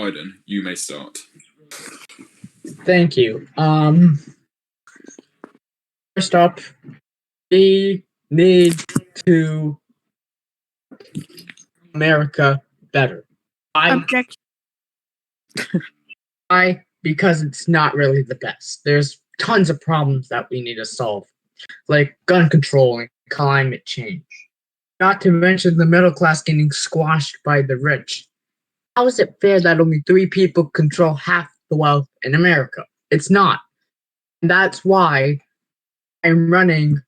Biden, you may start. Thank you. First up, we need to America better. Objection. Why? Because it's not really the best. There's tons of problems that we need to solve, like gun control and climate change. Not to mention the middle class getting squashed by the rich. How is it fair that only 3 people control half the wealth in America? It's not. And that's why I'm running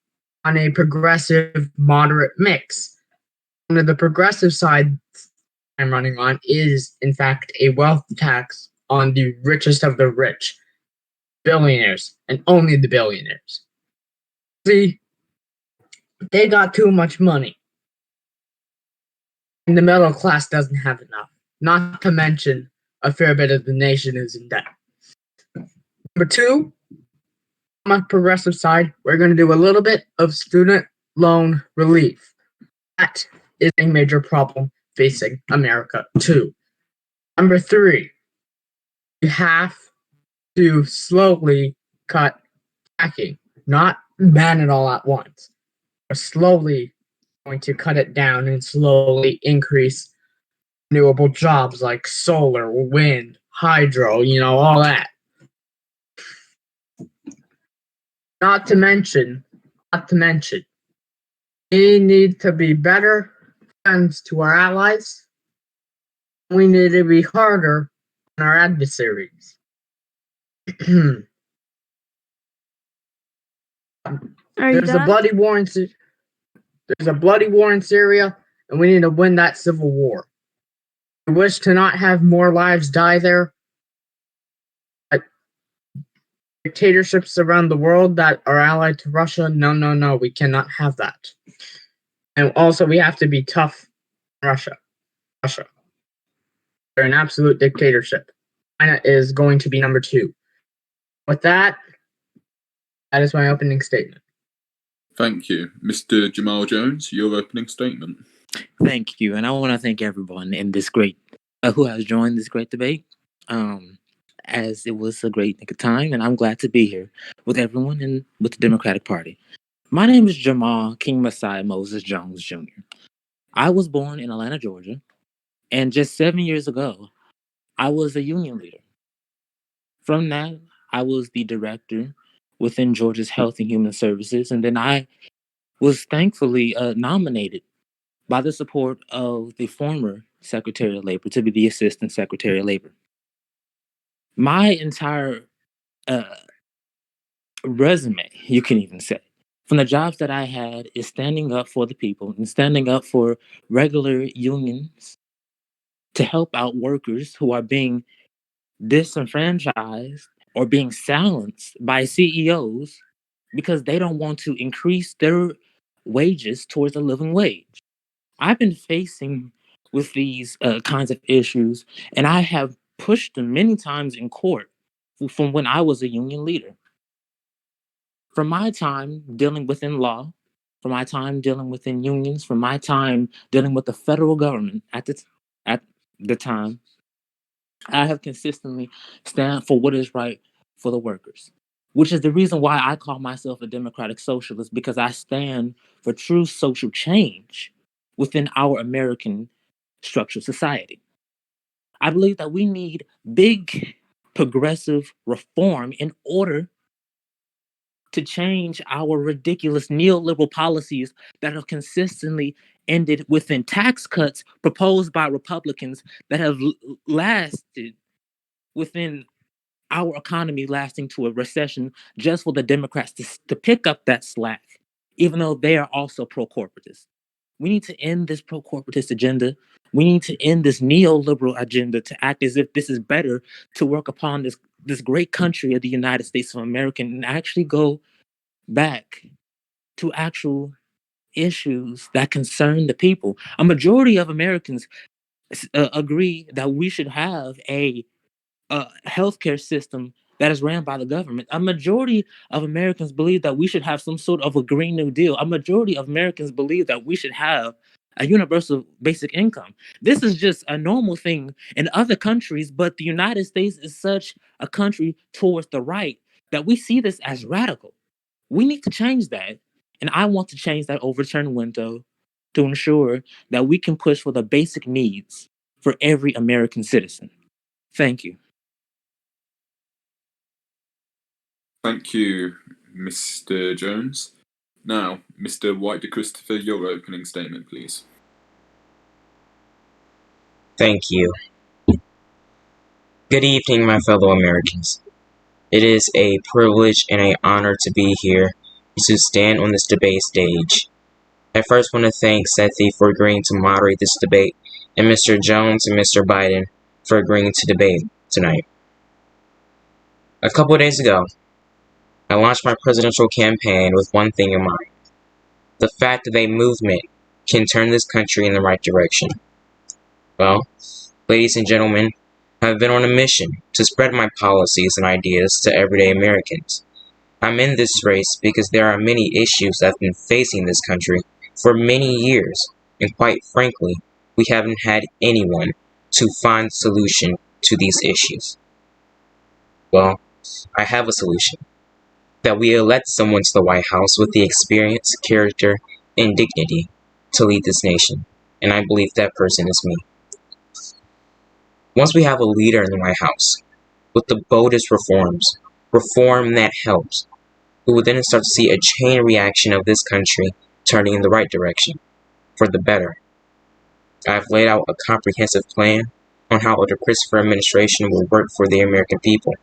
on a progressive moderate mix. One of the progressive sides I'm running on is, in fact, a wealth tax on the richest of the rich, billionaires, and only the billionaires. See, they got too much money, and the middle class doesn't have enough. Not to mention, a fair bit of the nation is in debt. Number 2, on my progressive side, we're going to do a little bit of student loan relief. That is a major problem facing America too. Number 3, we have to slowly cut fracking, not ban it all at once. We're slowly going to cut it down and slowly increase renewable jobs like solar, wind, hydro, all that. Not to mention, we need to be better friends to our allies. We need to be harder on our adversaries. There's a bloody war in Syria, and we need to win that civil war. I wish to not have more lives die there. But dictatorships around the world that are allied to Russia, no, we cannot have that. And also, we have to be tough on Russia. They're an absolute dictatorship. China is going to be number 2. With that is my opening statement. Thank you. Mr. Jamaal Jones, your opening statement. Thank you. And I want to thank everyone in this great, who has joined this great debate, as it was a great time, and I'm glad to be here with everyone and with the Democratic Party. My name is Jamaal King Messiah Moses Jones Jr. I was born in Atlanta, Georgia, and just 7 years ago, I was a union leader. From that, I was the director within Georgia's Health and Human Services, and then I was thankfully nominated by the support of the former Secretary of Labor to be the Assistant Secretary of Labor. My entire resume, you can even say, from the jobs that I had, is standing up for the people and standing up for regular unions to help out workers who are being disenfranchised or being silenced by CEOs because they don't want to increase their wages towards a living wage. I've been facing with these kinds of issues, and I have pushed them many times in court from when I was a union leader. From my time dealing within law, from my time dealing within unions, from my time dealing with the federal government at the time, I have consistently stand for what is right for the workers, which is the reason why I call myself a democratic socialist, because I stand for true social change within our American structured society. I believe that we need big progressive reform in order to change our ridiculous neoliberal policies that have consistently ended within tax cuts proposed by Republicans that have lasted within our economy, lasting to a recession just for the Democrats to pick up that slack, even though they are also pro-corporatist. We need to end this pro-corporatist agenda. We need to end this neoliberal agenda to act as if this is better to work upon this great country of the United States of America and actually go back to actual issues that concern the people. A majority of Americans agree that we should have a healthcare system that is ran by the government. A majority of Americans believe that we should have some sort of a Green New Deal. A majority of Americans believe that we should have a universal basic income. This is just a normal thing in other countries, but the United States is such a country towards the right that we see this as radical. We need to change that. And I want to change that overturn window to ensure that we can push for the basic needs for every American citizen. Thank you. Thank you, Mr. Jones. Now, Mr. Wyatt DiChristopher, your opening statement, please. Thank you. Good evening, my fellow Americans. It is a privilege and an honor to be here to stand on this debate stage. I first want to thank Sethi for agreeing to moderate this debate, and Mr. Jones and Mr. Biden for agreeing to debate tonight. A couple of days ago, I launched my presidential campaign with one thing in mind: the fact that a movement can turn this country in the right direction. Well, ladies and gentlemen, I've been on a mission to spread my policies and ideas to everyday Americans. I'm in this race because there are many issues that have been facing this country for many years, and quite frankly, we haven't had anyone to find a solution to these issues. Well, I have a solution: that we elect someone to the White House with the experience, character, and dignity to lead this nation, and I believe that person is me. Once we have a leader in the White House with the boldest reform that helps, we will then start to see a chain reaction of this country turning in the right direction, for the better. I have laid out a comprehensive plan on how the DiChristopher administration will work for the American people.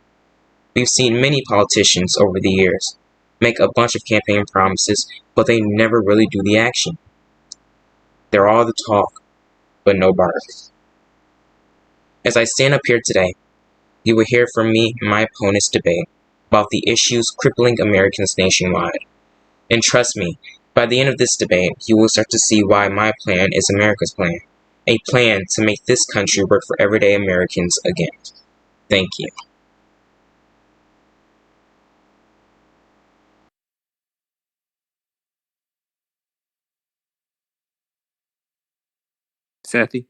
We've seen many politicians over the years make a bunch of campaign promises, but they never really do the action. They're all the talk, but no bark. As I stand up here today, you will hear from me and my opponents debate about the issues crippling Americans nationwide. And trust me, by the end of this debate, you will start to see why my plan is America's plan. A plan to make this country work for everyday Americans again. Thank you. Sethi?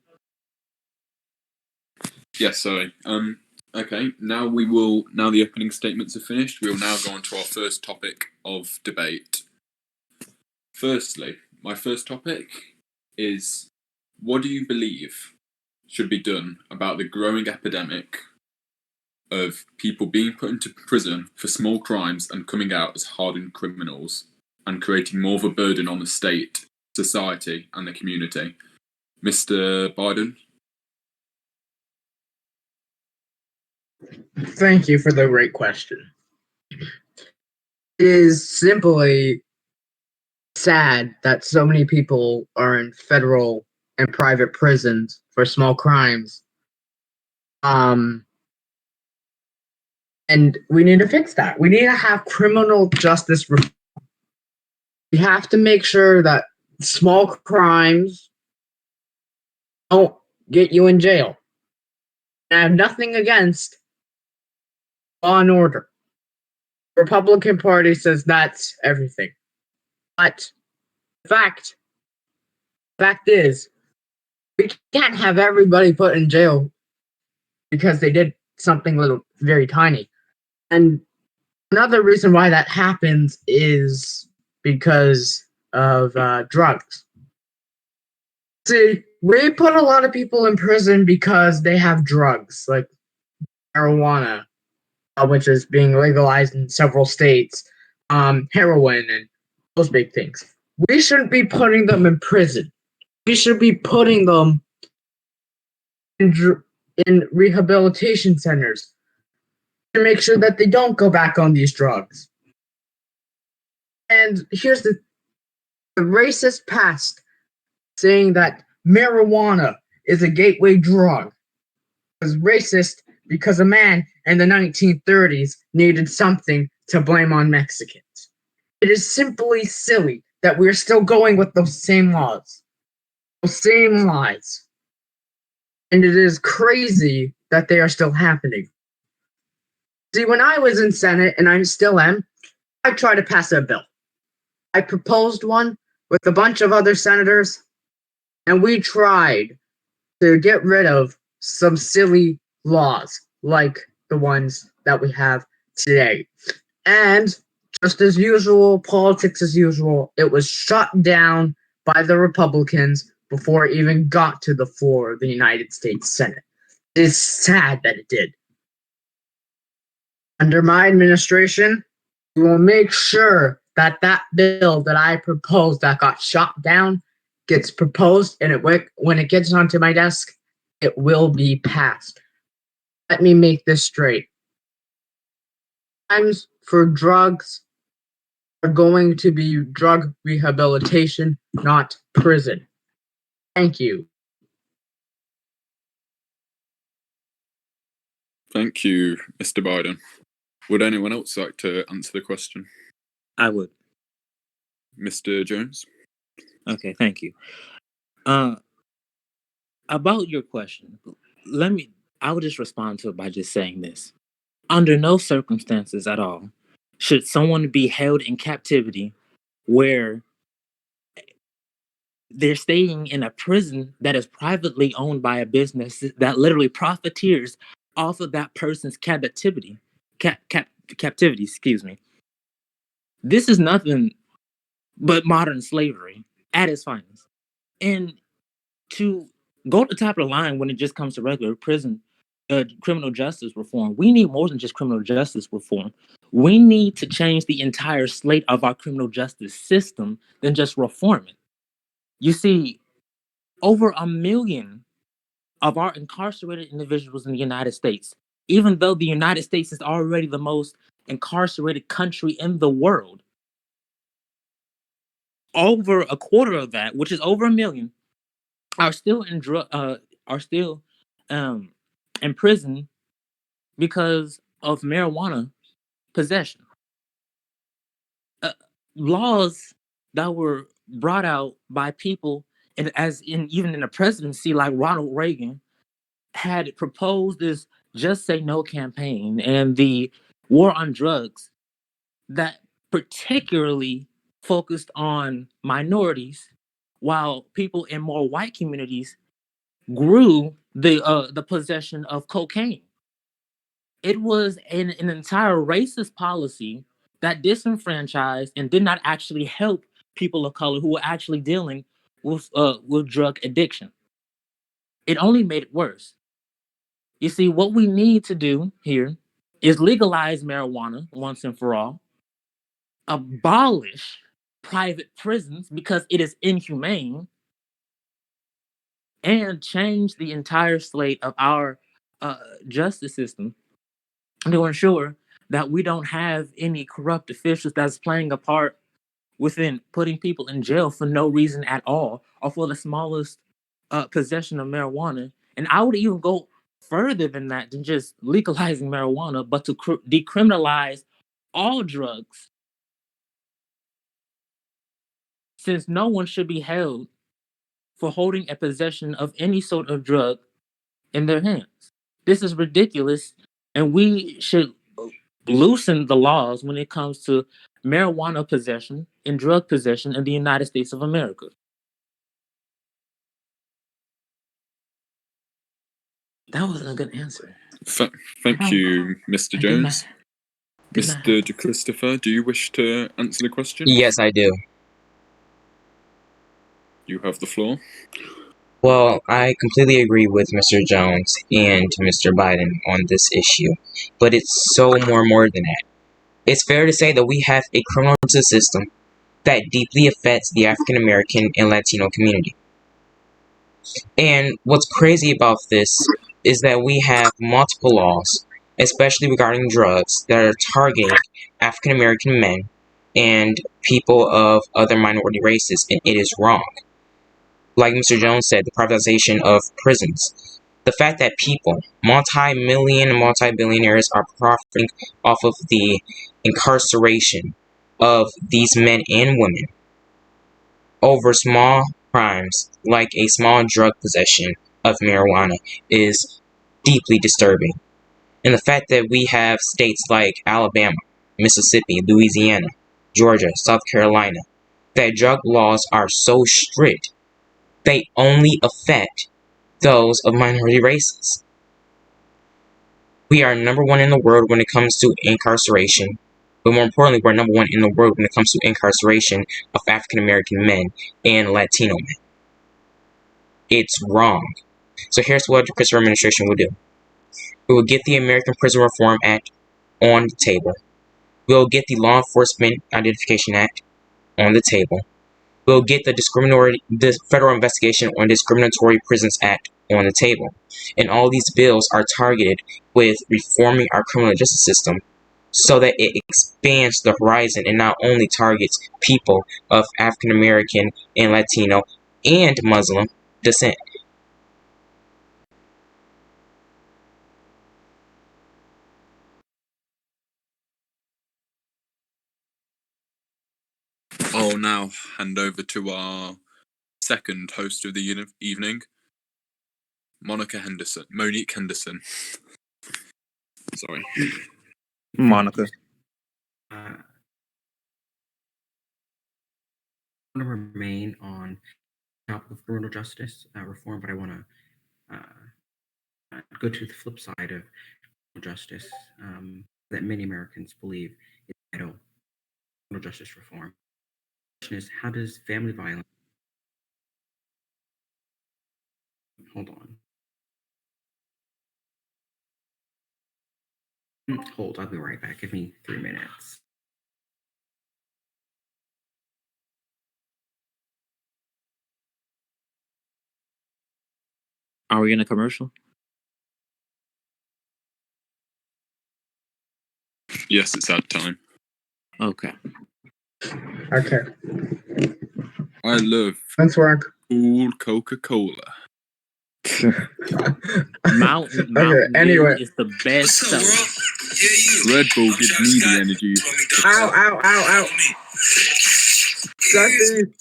Yes, sorry. Okay, now the opening statements are finished, we will now go on to our first topic of debate. Firstly, my first topic is, what do you believe should be done about the growing epidemic of people being put into prison for small crimes and coming out as hardened criminals and creating more of a burden on the state, society, and the community? Mr. Biden? Thank you for the great question. It is simply sad that so many people are in federal and private prisons for small crimes. And we need to fix that. We need to have criminal justice reform. We have to make sure that small crimes don't get you in jail. And I have nothing against law and order. The Republican Party says that's everything. But the fact is, we can't have everybody put in jail because they did something little very tiny. And another reason why that happens is because of drugs. See, we put a lot of people in prison because they have drugs, like marijuana, which is being legalized in several states, heroin, and those big things. We shouldn't be putting them in prison. We should be putting them in rehabilitation centers to make sure that they don't go back on these drugs. And here's the racist past saying that marijuana is a gateway drug. It was racist because a man in the 1930s needed something to blame on Mexicans. It is simply silly that we're still going with those same laws, those same lies. And it is crazy that they are still happening. See, when I was in Senate, and I still am, I tried to pass a bill. I proposed one with a bunch of other senators. And we tried to get rid of some silly laws like the ones that we have today. And just as usual, politics as usual, it was shut down by the Republicans before it even got to the floor of the United States Senate. It is sad that it did. Under my administration, we will make sure that that bill that I proposed that got shot down gets proposed, and when it gets onto my desk, it will be passed. Let me make this straight. Times for drugs are going to be drug rehabilitation, not prison. Thank you. Thank you, Mr. Biden. Would anyone else like to answer the question? I would. Mr. Jones? Okay, thank you. About your question, I would just respond to it by just saying this. Under no circumstances at all should someone be held in captivity where they're staying in a prison that is privately owned by a business that literally profiteers off of that person's captivity. Captivity, excuse me. This is nothing but modern slavery at its finest. And to go to the top of the line when it just comes to regular prison, criminal justice reform, we need more than just criminal justice reform. We need to change the entire slate of our criminal justice system than just reform it. You see, over 1 million of our incarcerated individuals in the United States, even though the United States is already the most incarcerated country in the world, over a quarter of that, which is over 1 million, are still in in prison because of marijuana possession. Laws that were brought out by people, and even in the presidency, like Ronald Reagan, had proposed this "Just Say No" campaign and the war on drugs that particularly focused on minorities, while people in more white communities grew the possession of cocaine. It was an entire racist policy that disenfranchised and did not actually help people of color who were actually dealing with drug addiction. It only made it worse. You see, what we need to do here is legalize marijuana once and for all, abolish private prisons because it is inhumane, and change the entire slate of our justice system to ensure that we don't have any corrupt officials that's playing a part within putting people in jail for no reason at all or for the smallest possession of marijuana. And I would even go further than that, than just legalizing marijuana, but to decriminalize all drugs, since no one should be held for holding a possession of any sort of drug in their hands. This is ridiculous, and we should loosen the laws when it comes to marijuana possession and drug possession in the United States of America. That wasn't a good answer. Thank you, Mr. Jones. Mr. DiChristopher, do you wish to answer the question? Yes, I do. You have the floor. Well, I completely agree with Mr. Jones and Mr. Biden on this issue, but it's so more than that. It's fair to say that we have a criminal justice system that deeply affects the African American and Latino community. And what's crazy about this is that we have multiple laws, especially regarding drugs, that are targeting African American men and people of other minority races, and it is wrong. Like Mr. Jones said, the privatization of prisons. The fact that people, multi-million and multi-billionaires, are profiting off of the incarceration of these men and women over small crimes like a small drug possession of marijuana is deeply disturbing. And the fact that we have states like Alabama, Mississippi, Louisiana, Georgia, South Carolina, that drug laws are so strict they only affect those of minority races. We are number one in the world when it comes to incarceration, but more importantly, we're number one in the world when it comes to incarceration of African American men and Latino men. It's wrong. So here's what the DiChristopher administration will do. We will get the American Prison Reform Act on the table. We'll get the Law Enforcement Identification Act on the table. We'll get the Federal Investigation on Discriminatory Prisons Act on the table. And all these bills are targeted with reforming our criminal justice system so that it expands the horizon and not only targets people of African American and Latino and Muslim descent. I'll now hand over to our second host of the evening, Monique Henderson. Sorry. Monica. I want to remain on top of criminal justice reform, but I want to go to the flip side of criminal justice that many Americans believe is vital. Criminal justice reform. The question is, how does family violence? Hold on. Hold, I'll be right back. Give me 3 minutes. Are we in a commercial? Yes, it's ad time. Okay. Okay. I love Let's work. cool Coca-Cola. Mountain anyway. Dew is the best soda. Red Bull gives me the energy. Ow, ow, ow, ow. Jesse.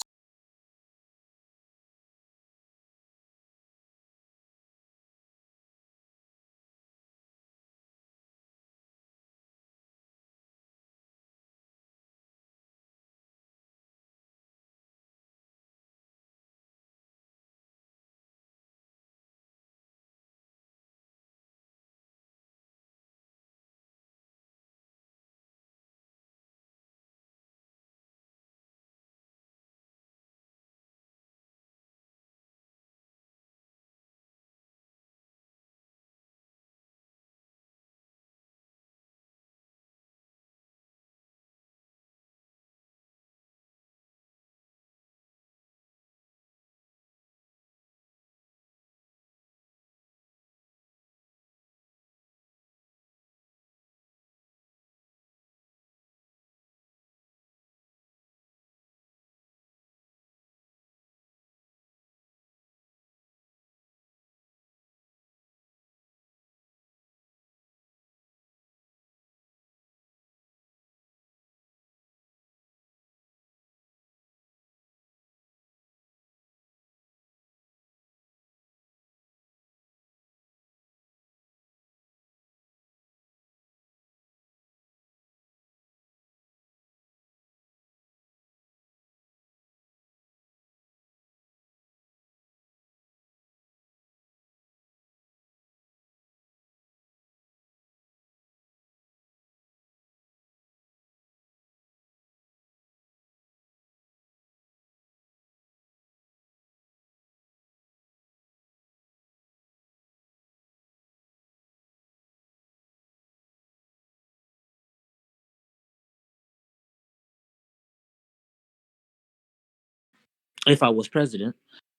If I was president,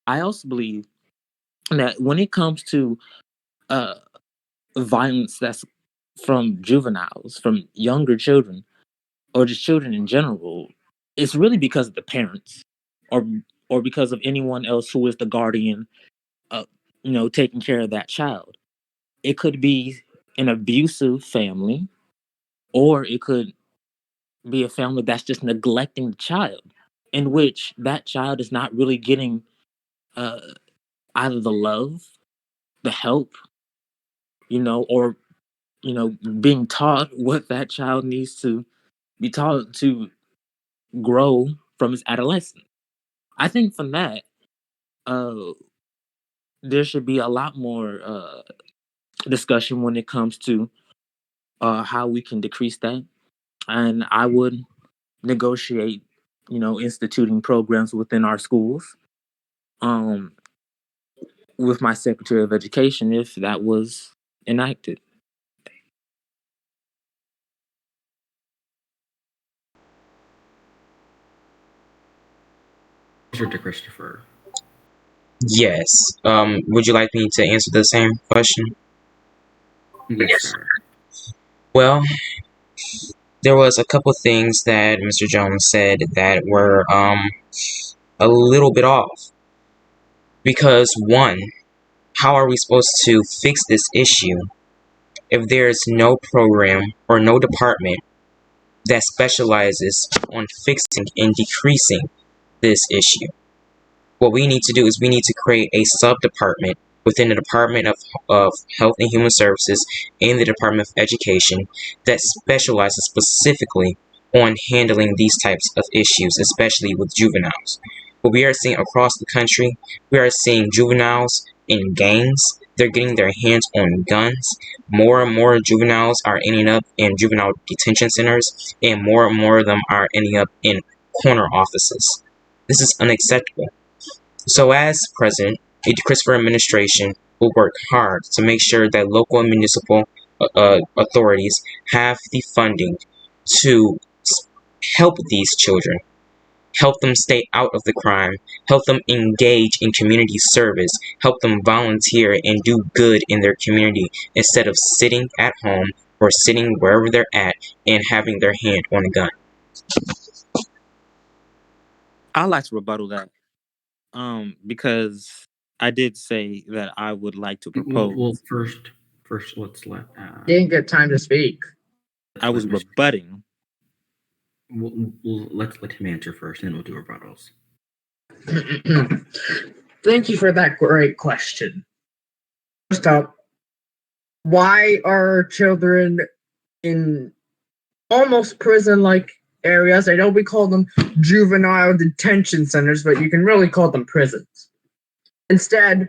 I also believe that when it comes to uh, violence that's from juveniles, from younger children, or just children in general, it's really because of the parents, or because of anyone else who is the guardian, taking care of that child. It could be an abusive family, or it could be a family that's just neglecting the child, in which that child is not really getting uh, either the love, the help, or being taught what that child needs to be taught to grow from his adolescence. I think from that, there should be a lot more discussion when it comes to how we can decrease that. And I would negotiate, instituting programs within our schools um, with my Secretary of Education if that was enacted. Mr. DiChristopher. Yes. Would you like me to answer the same question? Yes, sir. Well, there was a couple things that Mr. Jones said that were a little bit off. Because one, how are we supposed to fix this issue if there's no program or no department that specializes on fixing and decreasing this issue? What we need to do is we need to create a sub-department within the Department of Health and Human Services and the Department of Education that specializes specifically on handling these types of issues, especially with juveniles. What we are seeing across the country, we are seeing juveniles in gangs. They're getting their hands on guns. More and more juveniles are ending up in juvenile detention centers, and more of them are ending up in corner offices. This is unacceptable. So as president, the DiChristopher administration will work hard to make sure that local and municipal authorities have the funding to help these children, help them stay out of the crime, help them engage in community service, help them volunteer and do good in their community instead of sitting at home or sitting wherever they're at and having their hand on a gun. I'd like to rebuttal that. Because I did say that I would like to propose. Well, first, let's let. Didn't get time to speak. I was rebutting. Let's let him answer first, and then we'll do rebuttals. Thank you for that great question. First up, why are children in almost prison-like areas? I know we call them juvenile detention centers, but you can really call them prisons. Instead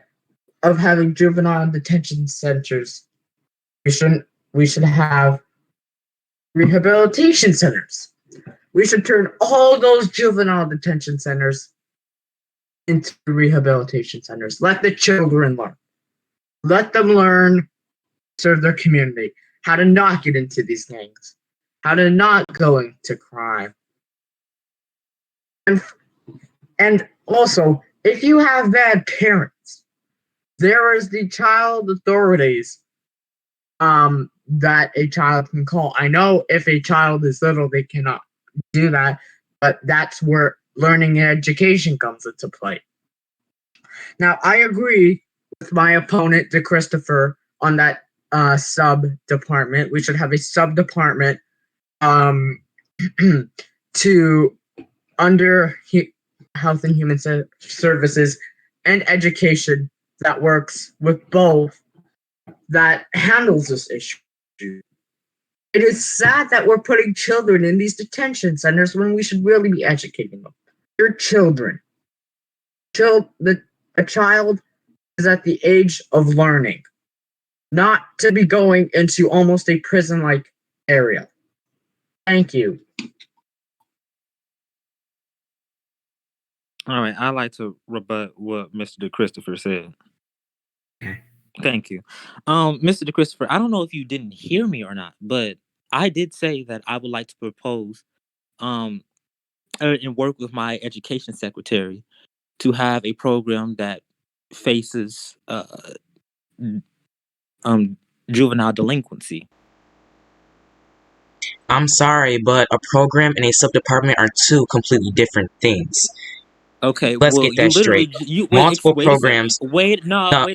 of having juvenile detention centers, we should have rehabilitation centers. We should turn all those juvenile detention centers into rehabilitation centers. Let the children learn. Let them learn, serve their community, how to not get into these gangs, how to not go into crime. And also, if you have bad parents, there is the child authorities that a child can call. I know if a child is little, they cannot do that, but that's where learning and education comes into play. Now, I agree with my opponent, DiChristopher, on that sub-department. We should have a sub-department to under Health and Human Services and Education that works with both, that handles this issue. It is sad that we're putting children in these detention centers when we should really be educating them. They're children. A child is at the age of learning, not to be going into almost a prison-like area. Thank you. All right, I'd like to rebut what Mr. DiChristopher said. Okay. Thank you. Mr. DiChristopher, I don't know if you didn't hear me or not, but I did say that I would like to propose and work with my education secretary to have a program that faces juvenile delinquency. I'm sorry, but a program and a sub-department are two completely different things. Okay, Let's get that straight. Multiple programs. No. I'm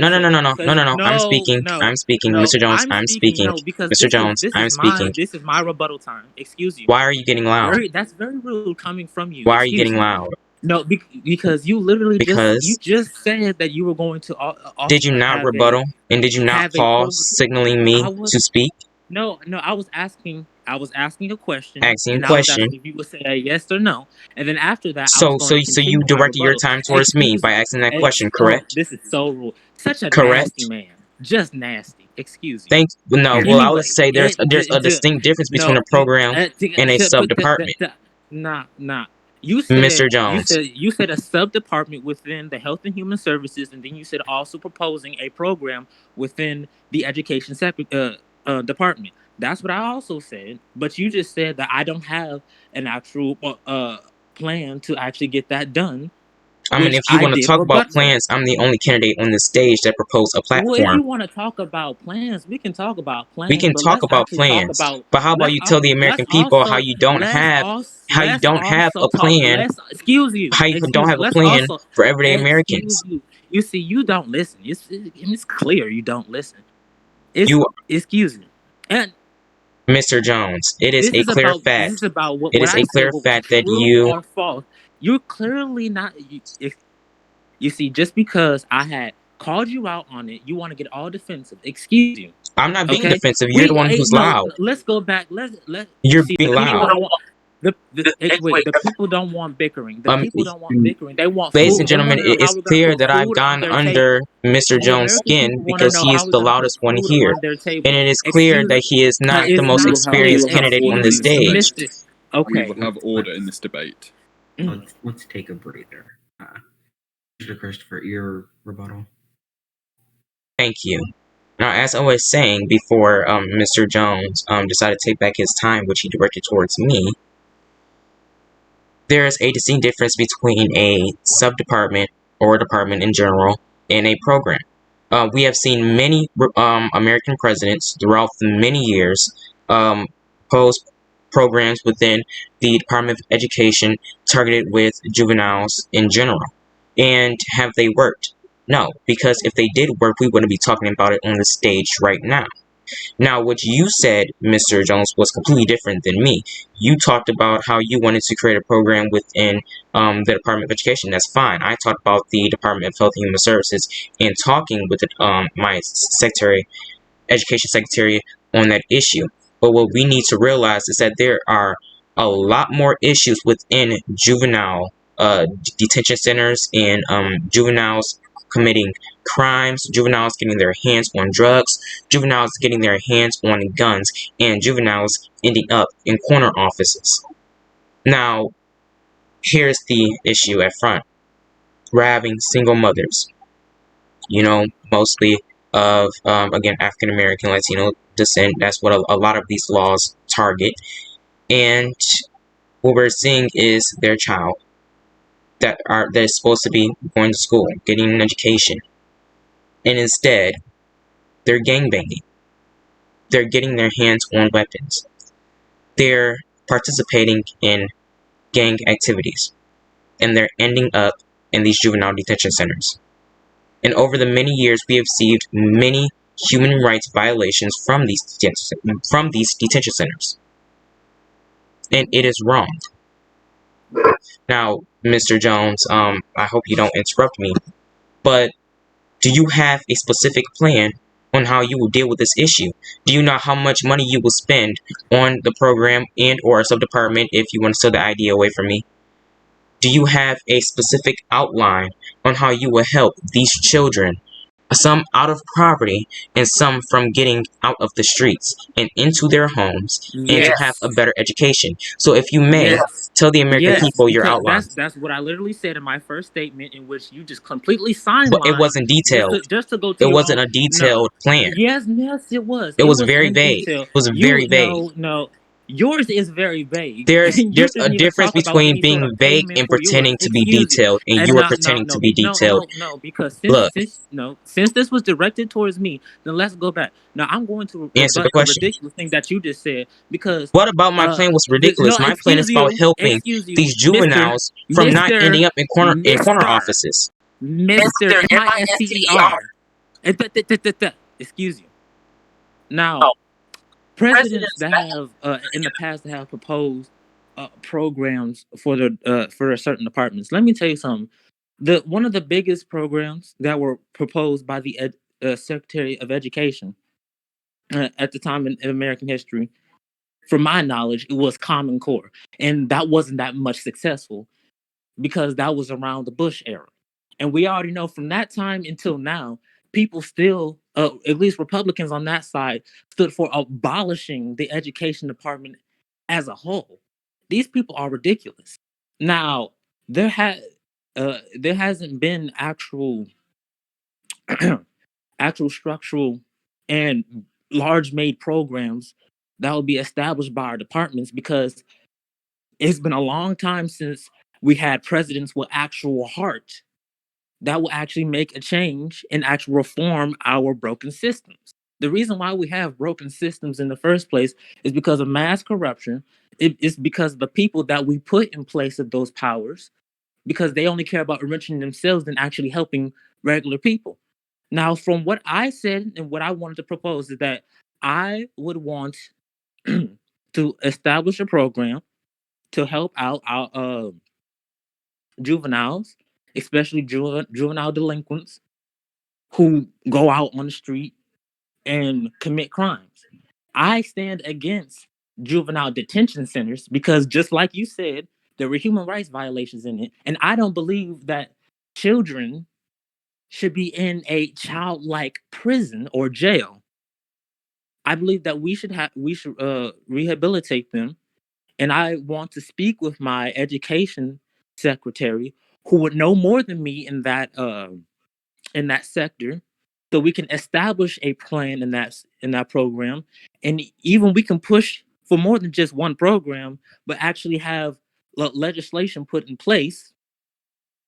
speaking. Mr. Jones, I'm speaking. Mr. Jones, I'm speaking. This is my rebuttal time. Excuse you. Why are you getting loud? That's very rude coming from you. Why are you getting loud? No, because you literally just said that you were going to. Did you not rebuttal? And did you not pause signaling me to speak? No, no, I was asking a question, Asking a and I was question. asking if you would say a yes or no, and then after that, I was So going to you continue my directed your rebuttal. time towards me Excuse by me. asking that question, Oh, correct? this is so rude. Such a nasty Correct. man. Just nasty. Excuse you. No. Well, I would Anyway, say there's a distinct difference between no, a program and a sub put department, nah. You Mr. said Jones. a sub department within the Health and Human Services, and then you said also proposing a program within the Education department. That's what I also said. But you just said that I don't have an actual plan to actually get that done, I mean, which if you I want to did talk about rebut to. plans, I'm the only candidate on this stage that proposed a Well, if platform. you want to talk about plans, we can talk about We plans, can but talk let's about actually talk plans, about but how about you tell the let's American people also how you don't have a talk. plan, Let's how you don't have a let's plan also for everyday excuse Americans? you. You see, you don't listen. It's clear you don't listen. It's You, excuse me. And Mr. Jones, it is a clear this fact. is about It what is I a said, clear what was fact that true or false. You're clearly not. You see, just because I had called you out on it, you want to get all defensive. Excuse you. I'm not being Okay, defensive. You're the one who's no. loud. Let's go back. Let You're see. The being people loud. don't want wait. The people don't want bickering. The Um, people don't want bickering. They want Ladies and food. They gentlemen, want to know it how is we're gonna clear put that I've food on gone their table. under Mr. The Jones' American skin people want to because know he how is we're the gonna put loudest one food here. on their And table. it is clear Excuse. that he is not the most We will have experienced candidate order on in this this debate. stage. Mister. We will Okay. have order in this debate. Let's take a breather. DiChristopher, your rebuttal. Thank you. Now, as I was saying before Mr. Jones decided to take back his time, which he directed towards me, there is a distinct difference between a sub-department or a department in general and a program. We have seen many American presidents throughout the many years pose programs within the Department of Education targeted with juveniles in general. And have they worked? No, because if they did work, we wouldn't be talking about it on the stage right now. Now, what you said, Mr. Jones, was completely different than me. You talked about how you wanted to create a program within the Department of Education. That's fine. I talked about the Department of Health and Human Services and talking with my education secretary on that issue. But what we need to realize is that there are a lot more issues within juvenile detention centers and juveniles committing crimes, juveniles getting their hands on drugs, juveniles getting their hands on guns, and juveniles ending up in corner offices. Now, here's the issue at front. We're having single mothers, mostly of, again, African American, Latino descent. That's what a lot of these laws target. And what we're seeing is their child that is supposed to be going to school, getting an education. And instead, they're gangbanging. They're getting their hands on weapons. They're participating in gang activities. And they're ending up in these juvenile detention centers. And over the many years, we have received many human rights violations from these detention centers. And it is wrong. Now, Mr. Jones, I hope you don't interrupt me, but do you have a specific plan on how you will deal with this issue? Do you know how much money you will spend on the program and or a sub-department if you want to steal the idea away from me? Do you have a specific outline on how you will help these children, some out of poverty and some from getting out of the streets and into their homes and to have Yes. a better education? So if you may, Yes. tell the American Yes, people your because outline. that's what I literally said in my first statement, in which you just completely But it sidelined wasn't detailed. just to go to It your own. wasn't a No, detailed plan. yes, it was. It It was was very in vague. detail. It was You very vague. no, yours is very vague, There's and you there's a didn't even difference talk about between any sort being of vague payment and for yours. pretending to be Excuse you, detailed, and and you were pretending to be detailed. no, because Look, since this was directed towards me, then let's go back. Now I'm going to answer the rebut the question. ridiculous thing that you just said, because What about my plan was ridiculous? no, My plan is about helping excuse you, these juveniles from not ending up in corner offices. Mr. MISTER. Excuse you. Now, presidents that have in the past that have proposed programs for certain departments. Let me tell you something. One of the biggest programs that were proposed by the Secretary of Education at the time in American history. From my knowledge, it was Common Core, and that wasn't that much successful because that was around the Bush era. And we already know from that time until now, people still, at least Republicans on that side, stood for abolishing the education department as a whole. These people are ridiculous. Now, there hasn't been actual structural and large made programs that will be established by our departments because it's been a long time since we had presidents with actual heart that will actually make a change and actually reform our broken systems. The reason why we have broken systems in the first place is because of mass corruption. It's because of the people that we put in place of those powers, because they only care about enriching themselves than actually helping regular people. Now, from what I said and what I wanted to propose is that I would want to establish a program to help out our juveniles, especially juvenile delinquents who go out on the street and commit crimes. I stand against juvenile detention centers because, just like you said, there were human rights violations in it. And I don't believe that children should be in a childlike prison or jail. I believe that we should rehabilitate them, and I want to speak with my education secretary, who would know more than me in that sector, so we can establish a plan in that program, and even we can push for more than just one program, but actually have legislation put in place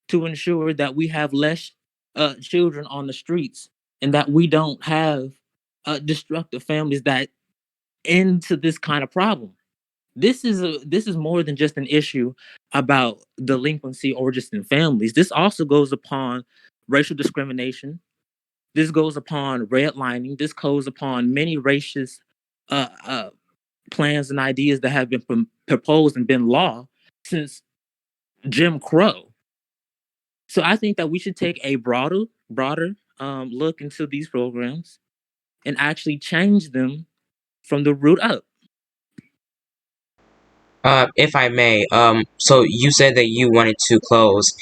to ensure that we have less children on the streets and that we don't have destructive families that into this kind of problem. This is more than just an issue about delinquency or just in families. This also goes upon racial discrimination. This goes upon redlining. This goes upon many racist uh, uh, plans and ideas that have been proposed and been law since Jim Crow. So I think that we should take a broader look into these programs and actually change them from the root up. If I may, so you said that you wanted to close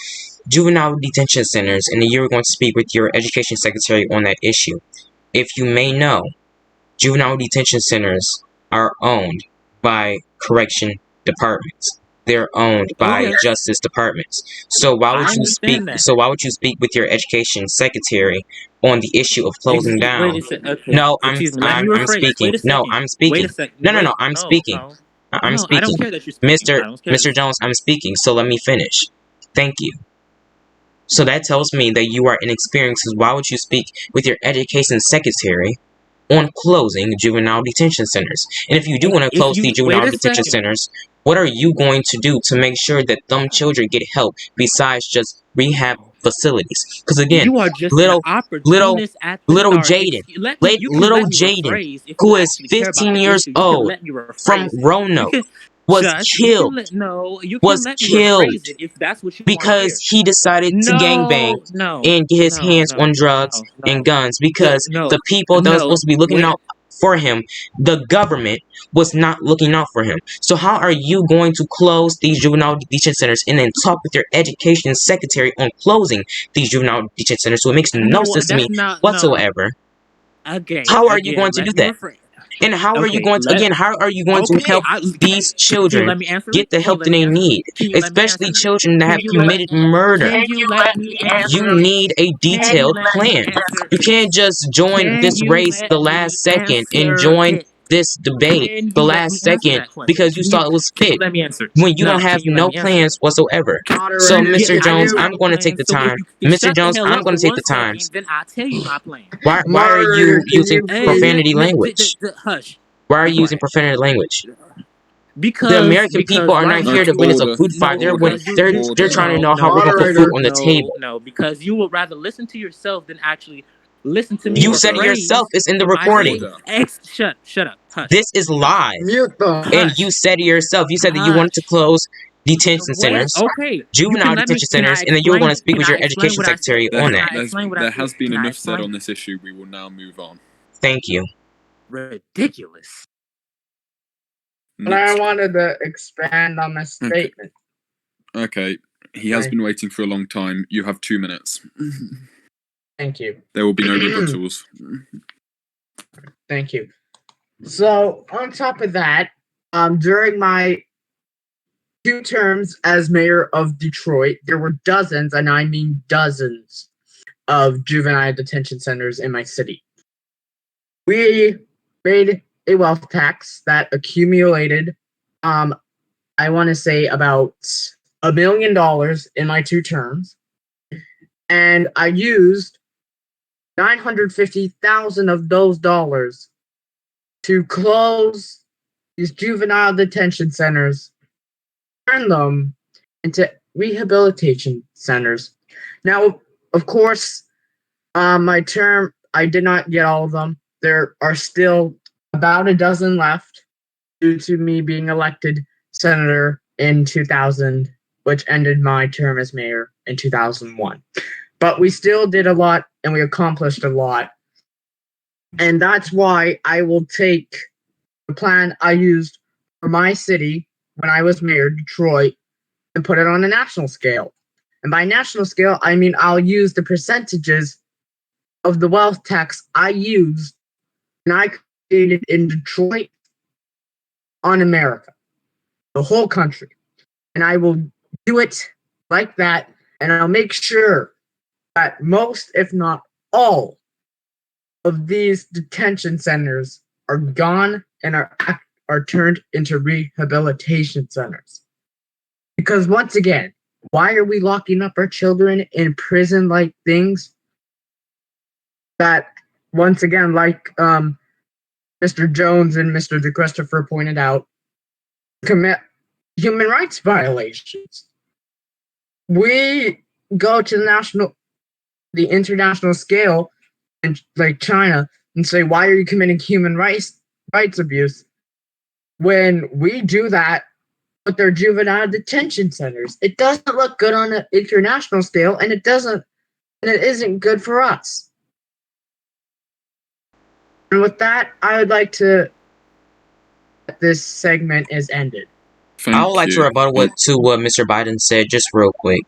juvenile detention centers and that you were going to speak with your education secretary on that issue. If you may know, juvenile detention centers are owned by correction departments. They're owned by yes. justice departments. So why would I you speak? understand that. So why would you speak with your education secretary on the issue of closing down? Wait a second. Okay. No, Excuse me. Let me I'm rephrase. speaking. Wait a No, second. I'm speaking. Wait a second. No, Wait. I'm No, speaking. no. I'm No, I don't speaking. care that you're speaking. Mr. I don't care. Mr. Jones, I'm speaking. So let me finish. Thank you. So that tells me that you are inexperienced, because why would you speak with your education secretary on closing juvenile detention centers? And if you do want to close the juvenile detention centers, what are you going to do to make sure that them children get help besides just rehab facilities? Because again, you are just little an opportunist at the little start. Jaden, You can little let me Jaden, rephrase if who you is actually care about 15 the years issue. You can old let me rephrase from it. Roanoke, You can was just killed. you can let me rephrase it if that's what you want to Because hear. he decided to gangbang and get his hands on drugs and guns, because the people that was supposed to be looking out for him, the government, was not looking out for him. So how are you going to close these juvenile detention centers and then talk with your education secretary on closing these juvenile detention centers? So it makes no sense to me whatsoever. How are you going to do that? And how are you going to, again, how are you going to help these children let me answer get it? the Can you help let that me they answer it? need? Can you let me Especially answer it? children that Can have you let committed murder. Can you let me answer You it? need a detailed Can you let me plan. answer You it? can't just join Can this you race the let last me second and answer join it? this debate Can the you let last me answer second that question? because you saw it was Can you fit let me answer? when you No, don't have can you let no me answer? plans whatsoever. So, Mr. I Jones, do I'm have a going to plan. take the So if time. you Mr. shut the Jones, hell I'm up going for to take one the time. second, then I'll tell you my plan. Why are you using Hey, profanity language? hush. Why are Be you using quiet. profanity language? The Because American people are not right here now to win us a food fight. They're because they're trying to know how we're gonna put food on the table. because you would rather listen to yourself than actually listen to me You said it yourself. rephrase It's in the for my recording. sake. Shut up. Hush. This is live. And you said it yourself. You said that you wanted to close detention centers, Okay. juvenile detention centers, and then you were going to speak with your education secretary on that. There has been enough said on this issue. We will now move on. Thank you. ridiculous. But I Next. wanted to expand on my statement. Okay. He has Right. been waiting for a long time. You have 2 minutes. Thank you. There will be no rebuttals. Thank you. So, on top of that, during my 2 terms as mayor of Detroit, there were dozens, and I mean dozens, of juvenile detention centers in my city. We made a wealth tax that accumulated, I want to say about $1 million in my 2 terms, and I used $950,000 of those dollars to close these juvenile detention centers, turn them into rehabilitation centers. Now, of course, my term, I did not get all of them. There are still about a dozen left due to me being elected senator in 2000, which ended my term as mayor in 2001. But we still did a lot, and we accomplished a lot. And that's why I will take the plan I used for my city when I was mayor, Detroit, and put it on a national scale. And by national scale, I mean I'll use the percentages of the wealth tax I used and I created in Detroit on America, the whole country. And I will do it like that, and I'll make sure that most, if not all, of these detention centers are gone and are turned into rehabilitation centers. Because once again, why are we locking up our children in prison-like things that, once again, like Mr. Jones and Mr. DiChristopher pointed out, commit human rights violations? We go to the international scale, and like China, and say, why are you committing human rights abuse? When we do that with their juvenile detention centers, it doesn't look good on an international scale, and it isn't good for us. And with that, I would like to. This segment is ended. I would like to rebuttal to what Mr. Biden said, just real quick.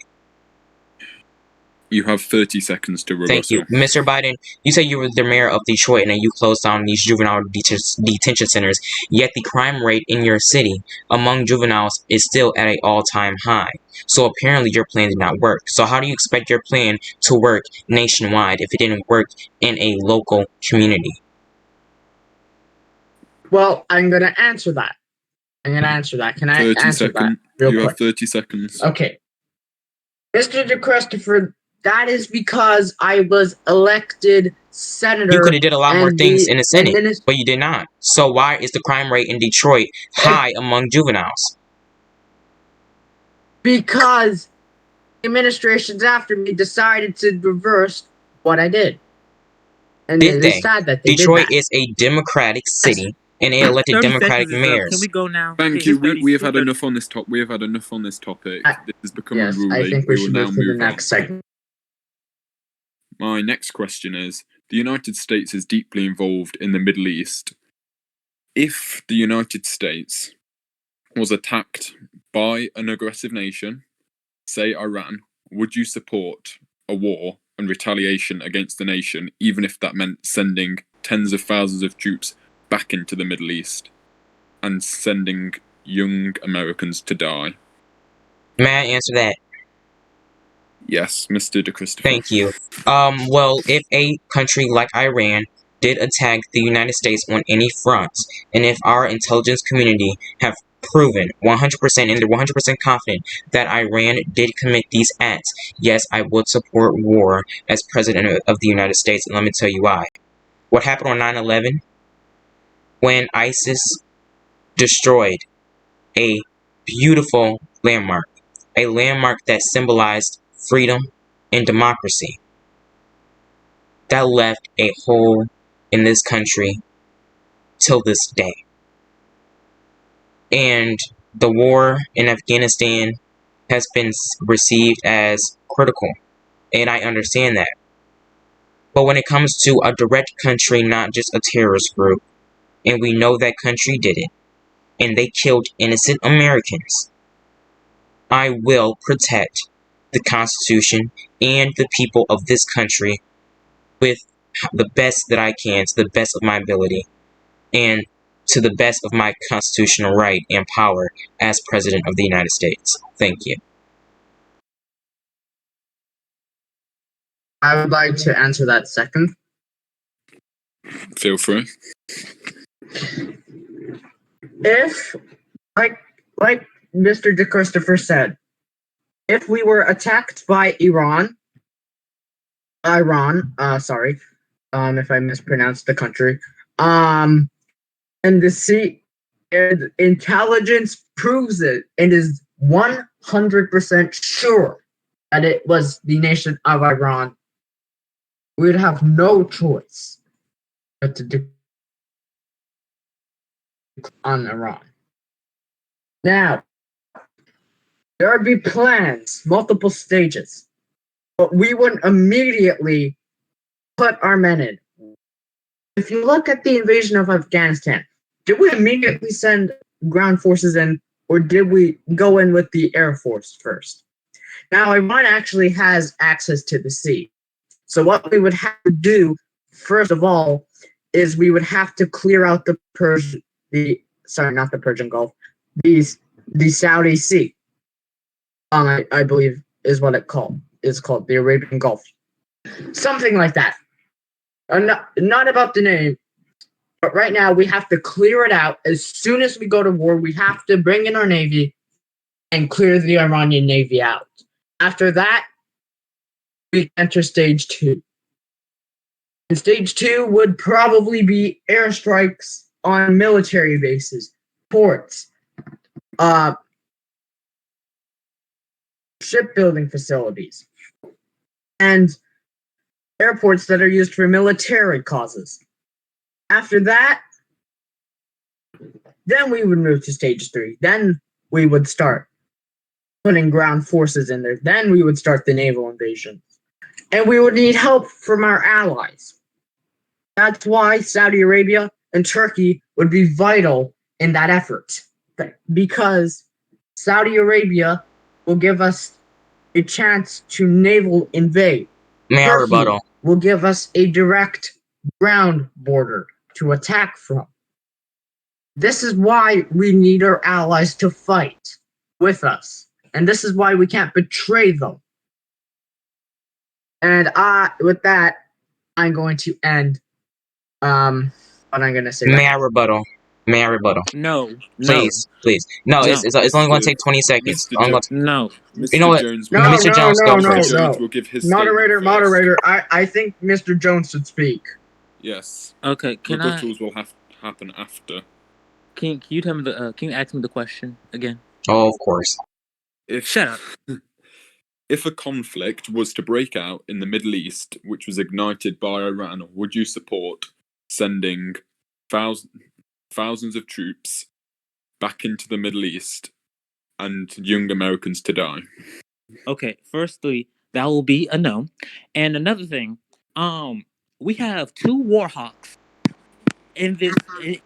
You have 30 seconds to rebuttal. Thank you. Mr. Biden, you say you were the mayor of Detroit and you closed down these juvenile detention centers, yet the crime rate in your city among juveniles is still at an all-time high. So apparently your plan did not work. So how do you expect your plan to work nationwide if it didn't work in a local community? Well, I'm going to answer that. Can I answer that real quick? You have 30 seconds. Okay. Mr. DiChristopher, that is because I was elected senator. You could have did a lot more things in the Senate, but you did not. So why is the crime rate in Detroit high among juveniles? Because the administrations after me decided to reverse what I did. And did they? Sad that they Detroit did that. is a democratic city, and it elected democratic mayors. Can we go now? Thank you. We have had enough on this topic. We have had enough on this topic. This has become unruly. I think we should will now move to the move next on. segment. My next question is, the United States is deeply involved in the Middle East. If the United States was attacked by an aggressive nation, say Iran, would you support a war and retaliation against the nation, even if that meant sending tens of thousands of troops back into the Middle East and sending young Americans to die? May I answer that? Yes, Mr. DiChristopher. Thank you. Well, if a country like Iran did attack the United States on any front, and if our intelligence community have proven 100% and they're 100% confident that Iran did commit these acts, yes, I would support war as president of the United States, and let me tell you why. What happened on 9/11? When ISIS destroyed a beautiful landmark, a landmark that symbolized freedom and democracy, that left a hole in this country till this day. And the war in Afghanistan has been received as critical, and I understand that. But when it comes to a direct country, not just a terrorist group, and we know that country did it, and they killed innocent Americans. I will protect the Constitution and the people of this country with the best that I can, to the best of my ability, and to the best of my constitutional right and power as President of the United States. Thank you. I would like to answer that second. Feel free. If, like Mr. DiChristopher said, if we were attacked by Iran, if I mispronounced the country, and the intelligence proves it and is 100% sure that it was the nation of Iran, we would have no choice but to declare on Iran. Now, there would be plans, multiple stages, but we wouldn't immediately put our men in. If you look at the invasion of Afghanistan, did we immediately send ground forces in, or did we go in with the Air Force first? Now, Iran actually has access to the sea. So what we would have to do, first of all, is we would have to clear out the not the Persian Gulf, the Saudi Sea. I believe is what it's called the Arabian Gulf, something like that. Not about the name, but right now we have to clear it out. As soon as we go to war, we have to bring in our navy and clear the Iranian navy out. After that, we enter stage 2. And stage 2 would probably be airstrikes on military bases, ports, shipbuilding facilities, and airports that are used for military causes. After that, then we would move to stage 3. Then we would start putting ground forces in there. Then we would start the naval invasion. And we would need help from our allies. That's why Saudi Arabia and Turkey would be vital in that effort. Because Saudi Arabia will give us a chance to naval invade. May I Turkey rebuttal? will give us a direct ground border to attack from. This is why we need our allies to fight with us. And this is why we can't betray them. And with that, I'm going to end what I'm going to say. May I rebuttal? May I rebuttal? No. Please, please. No, No. it's only going to take 20 seconds. No. You know what? Jones No, will, Mr. Jones, go Mr. first. Jones will give his Moderator, statement first. I think Mr. Jones should speak. Yes. Okay, Rebuttals will have to happen after. Can you tell me can you ask me the question again? Oh, of course. Shut up. If a conflict was to break out in the Middle East, which was ignited by Iran, would you support sending thousands of troops back into the Middle East and young Americans to die? Okay, firstly, that will be a no. And another thing, we have 2 war hawks in this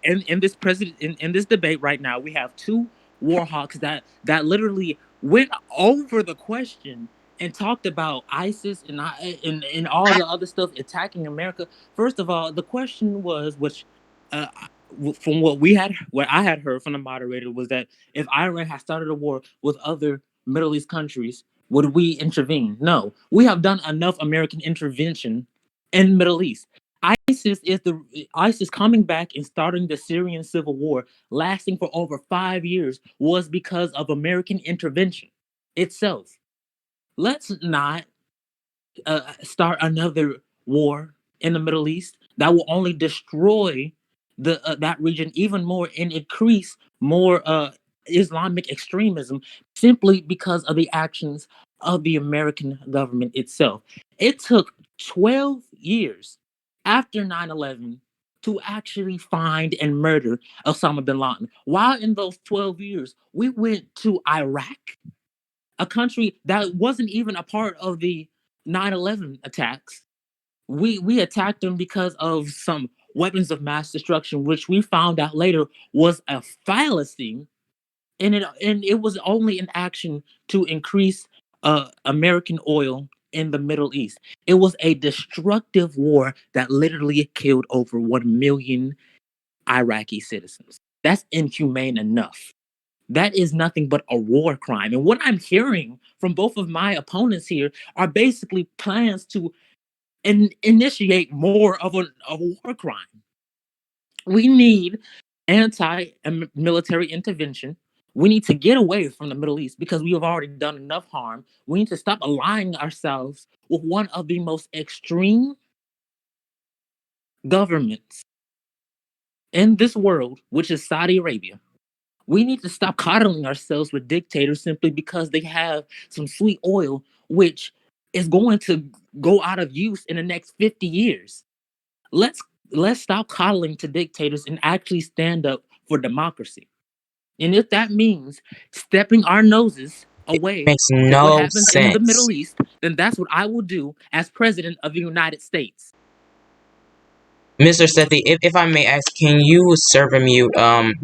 in this debate right now. We have 2 war hawks that literally went over the question and talked about ISIS and all the other stuff attacking America. First of all, the question was, which from what I had heard from the moderator, was that if Iran had started a war with other Middle East countries, would we intervene? No, we have done enough American intervention in Middle East. ISIS coming back and starting the Syrian civil war, lasting for over 5 years, was because of American intervention itself. Let's not start another war in the Middle East that will only destroy that region even more and increase more Islamic extremism, simply because of the actions of the American government itself. It took 12 years after 9/11 to actually find and murder Osama bin Laden. While in those 12 years, we went to Iraq, a country that wasn't even a part of the 9/11 attacks. We attacked them because of some weapons of mass destruction, which we found out later was a fallacy, and it was only an action to increase American oil in the Middle East. It was a destructive war that literally killed over 1 million Iraqi citizens. That's inhumane enough. That is nothing but a war crime. And what I'm hearing from both of my opponents here are basically plans to initiate more of a war crime. We need anti-military intervention. We need to get away from the Middle East because we have already done enough harm. We need to stop aligning ourselves with one of the most extreme governments in this world, which is Saudi Arabia. We need to stop coddling ourselves with dictators simply because they have some sweet oil, which is going to go out of use in the next 50 years. Let's stop coddling to dictators and actually stand up for democracy. And if that means stepping our noses away Makes from what no happens in the sense. Middle East, then that's what I will do as president of the United States. Mr. Sethi, if I may ask, can you serve and mute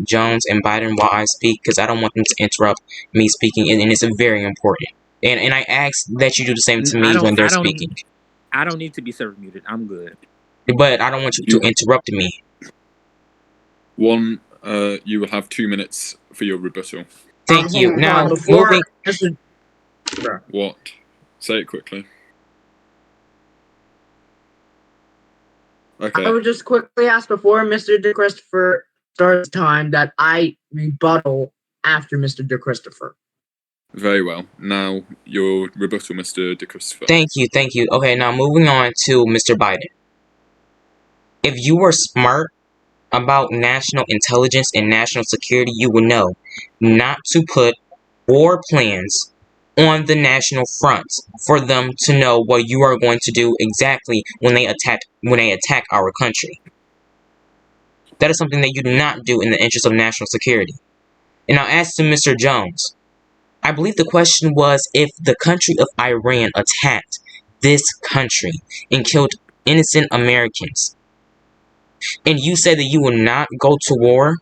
Jones and Biden while I speak? Because I don't want them to interrupt me speaking, and it's very important. And I ask that you do the same to me when they're speaking. I don't need to be server muted. I'm good. But I don't want you to interrupt me. You will have 2 minutes for your rebuttal. Thank you. Hold Now, on, before moving. What? Say it quickly. Okay. I would just quickly ask before Mr. DiChristopher starts time that I rebuttal after Mr. DiChristopher. Very well. Now, your rebuttal, Mr. DiChristopher. Thank you. Okay, now moving on to Mr. Biden. If you were smart about national intelligence and national security, you would know not to put war plans on the national front for them to know what you are going to do exactly when they attack our country. That is something that you do not do in the interest of national security. And now, as to Mr. Jones, I believe the question was if the country of Iran attacked this country and killed innocent Americans, and you said that you will not go to war.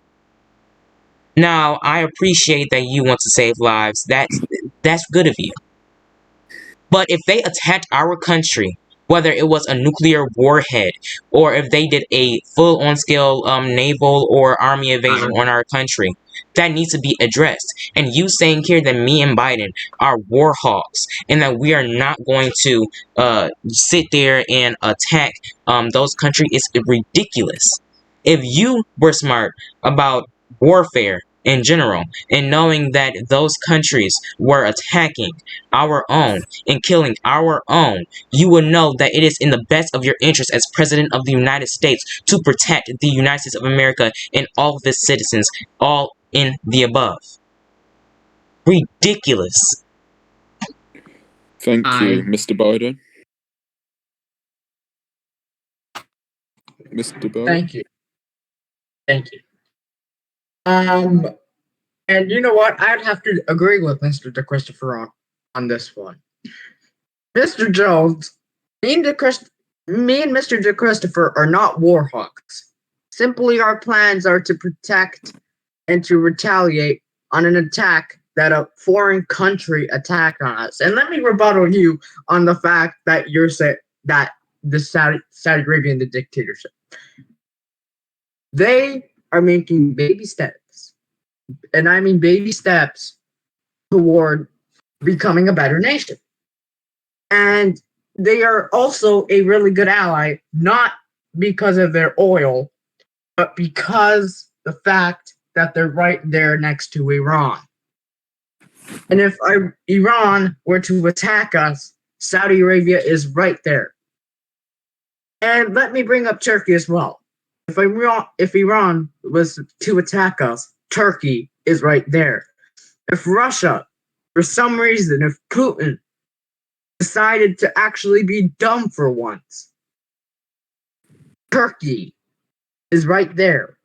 Now, I appreciate that you want to save lives. That's good of you. But if they attacked our country, whether it was a nuclear warhead or if they did a full-on scale naval or army invasion on our country, that needs to be addressed. And you saying here that me and Biden are war hawks and that we are not going to sit there and attack those countries is ridiculous. If you were smart about warfare in general and knowing that those countries were attacking our own and killing our own, you would know that it is in the best of your interest as President of the United States to protect the United States of America and all of its citizens, all in the above. Ridiculous. Thank you, Mr. Biden. Mr. Biden. Thank you. And you know what? I'd have to agree with Mr. DiChristopher on this one. Mr. Jones, me and Mr. DiChristopher are not war hawks. Simply, our plans are to protect and to retaliate on an attack that a foreign country attacked on us. And let me rebuttal you on the fact that you're saying that the Saudi Arabian dictatorship. They are making baby steps, and I mean baby steps, toward becoming a better nation. And they are also a really good ally, not because of their oil, but because the fact that they're right there next to Iran. And if Iran were to attack us, Saudi Arabia is right there. And let me bring up Turkey as well. If Iran was to attack us, Turkey is right there. If Russia, for some reason, if Putin decided to actually be dumb for once, Turkey is right there.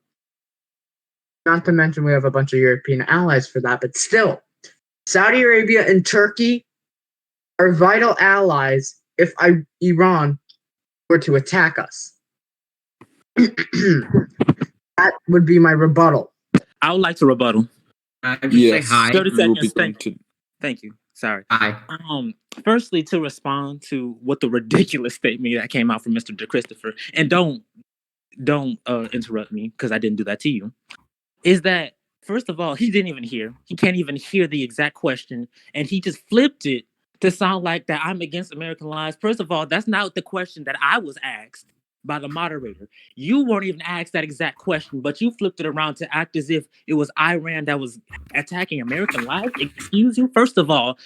Not to mention we have a bunch of European allies for that, but still, Saudi Arabia and Turkey are vital allies if Iran were to attack us. That would be my rebuttal. I would like to rebuttal. Just Yes. say hi. 30 We will be seconds. going to. Thank you. Sorry. Hi. Firstly, to respond to what the ridiculous statement that came out from Mr. DiChristopher, and don't interrupt me because I didn't do that to you, is that first of all, he didn't even hear. He can't even hear the exact question, and he just flipped it to sound like that I'm against American lives. First of all, that's not the question that I was asked by the moderator. You weren't even asked that exact question, but you flipped it around to act as if it was Iran that was attacking American lives. Excuse you. First of all,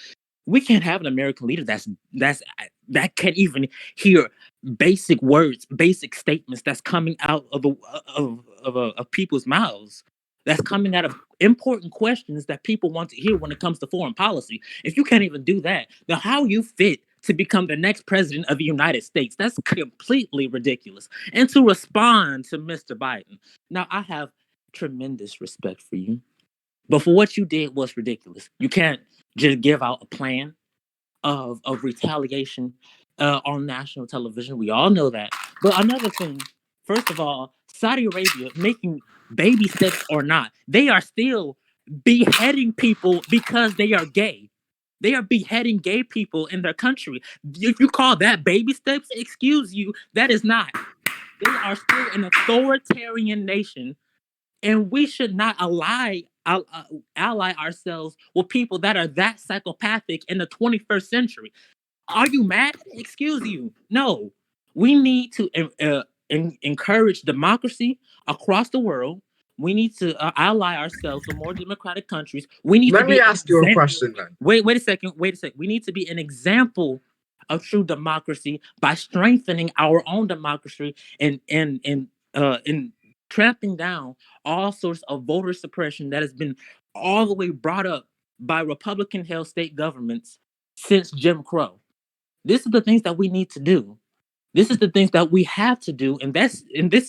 we can't have an American leader that can't even hear basic words, basic statements that's coming out of people's mouths. That's coming out of important questions that people want to hear when it comes to foreign policy. If you can't even do that, then how you fit to become the next president of the United States? That's completely ridiculous. And to respond to Mr. Biden, now I have tremendous respect for you, but for what you did was ridiculous. You can't just give out a plan of retaliation on national television. We all know that. But another thing, first of all, Saudi Arabia, making baby steps or not, they are still beheading people because they are gay. They are beheading gay people in their country. If you call that baby steps, excuse you, that is not. They are still an authoritarian nation, and we should not ally ourselves with people that are that psychopathic in the 21st century. Are you mad? Excuse you. No, we need to encourage democracy across the world. We need to ally ourselves with more democratic countries. We need to Let be me ask you a question then. Wait a second. Wait a second. We need to be an example of true democracy by strengthening our own democracy and tramping down all sorts of voter suppression that has been all the way brought up by Republican-held state governments since Jim Crow. This is the things that we need to do. This is the things that we have to do, and this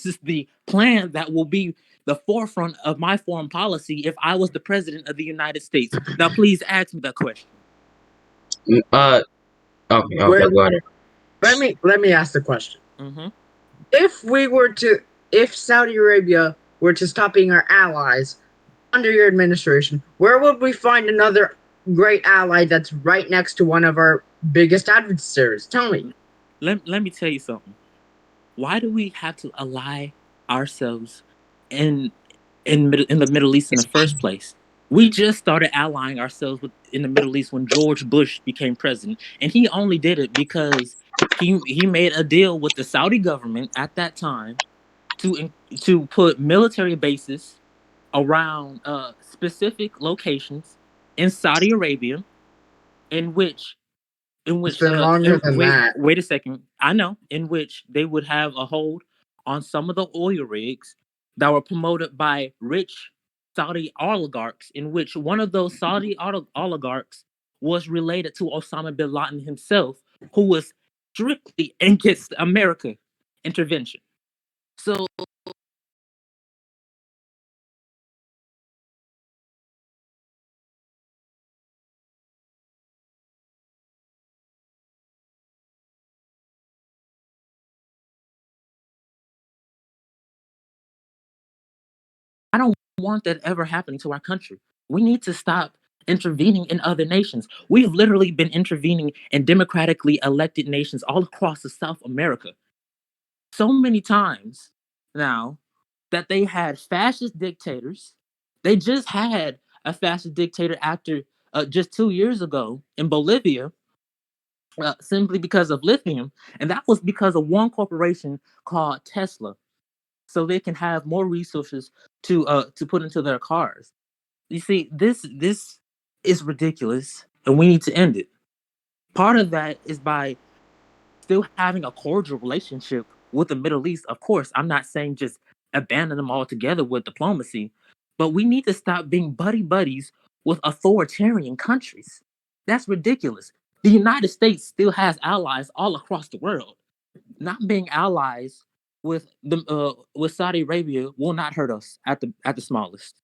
is the plan that will be the forefront of my foreign policy if I was the president of the United States. Now, please ask me that question. Okay, go ahead. Let me ask the question. Mm-hmm. If Saudi Arabia were to stop being our allies under your administration, where would we find another great ally that's right next to one of our biggest adversaries? Tell me. Let me tell you something. Why do we have to ally ourselves in the Middle East in the first place? We just started allying ourselves in the Middle East when George Bush became president, and he only did it because he made a deal with the Saudi government at that time to put military bases around specific locations in Saudi Arabia, in which It's been longer than that. wait a second. I know, in which they would have a hold on some of the oil rigs that were promoted by rich Saudi oligarchs, in which one of those Saudi oligarchs was related to Osama bin Laden himself, who was strictly against America intervention. So I don't want that ever happening to our country. We need to stop intervening in other nations. We've literally been intervening in democratically elected nations all across the South America so many times now that they had fascist dictators. They just had a fascist dictator after just 2 years ago in Bolivia, simply because of lithium, and that was because of one corporation called Tesla, so they can have more resources to put into their cars. You see, this is ridiculous, and we need to end it. Part of that is by still having a cordial relationship with the Middle East. Of course, I'm not saying just abandon them altogether with diplomacy, but we need to stop being buddy buddies with authoritarian countries. That's ridiculous. The United States still has allies all across the world. Not being allies with Saudi Arabia will not hurt us at the smallest.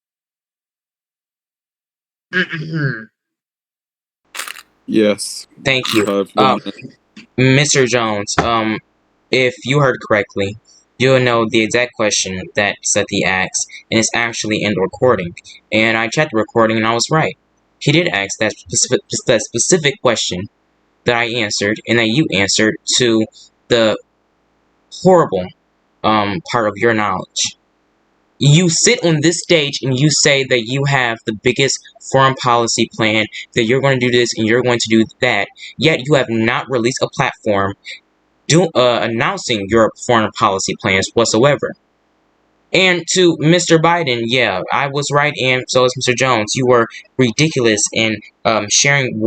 Yes. Thank you. Mr. Jones, if you heard correctly, you'll know the exact question that Sethi asked, and it's actually in the recording. And I checked the recording, and I was right. He did ask that specific question that I answered, and that you answered to the horrible part of your knowledge. You sit on this stage and you say that you have the biggest foreign policy plan, that you're going to do this and you're going to do that, yet you have not released a platform announcing your foreign policy plans whatsoever. And to Mr. Biden, yeah, I was right, and so is Mr. Jones. You were ridiculous in sharing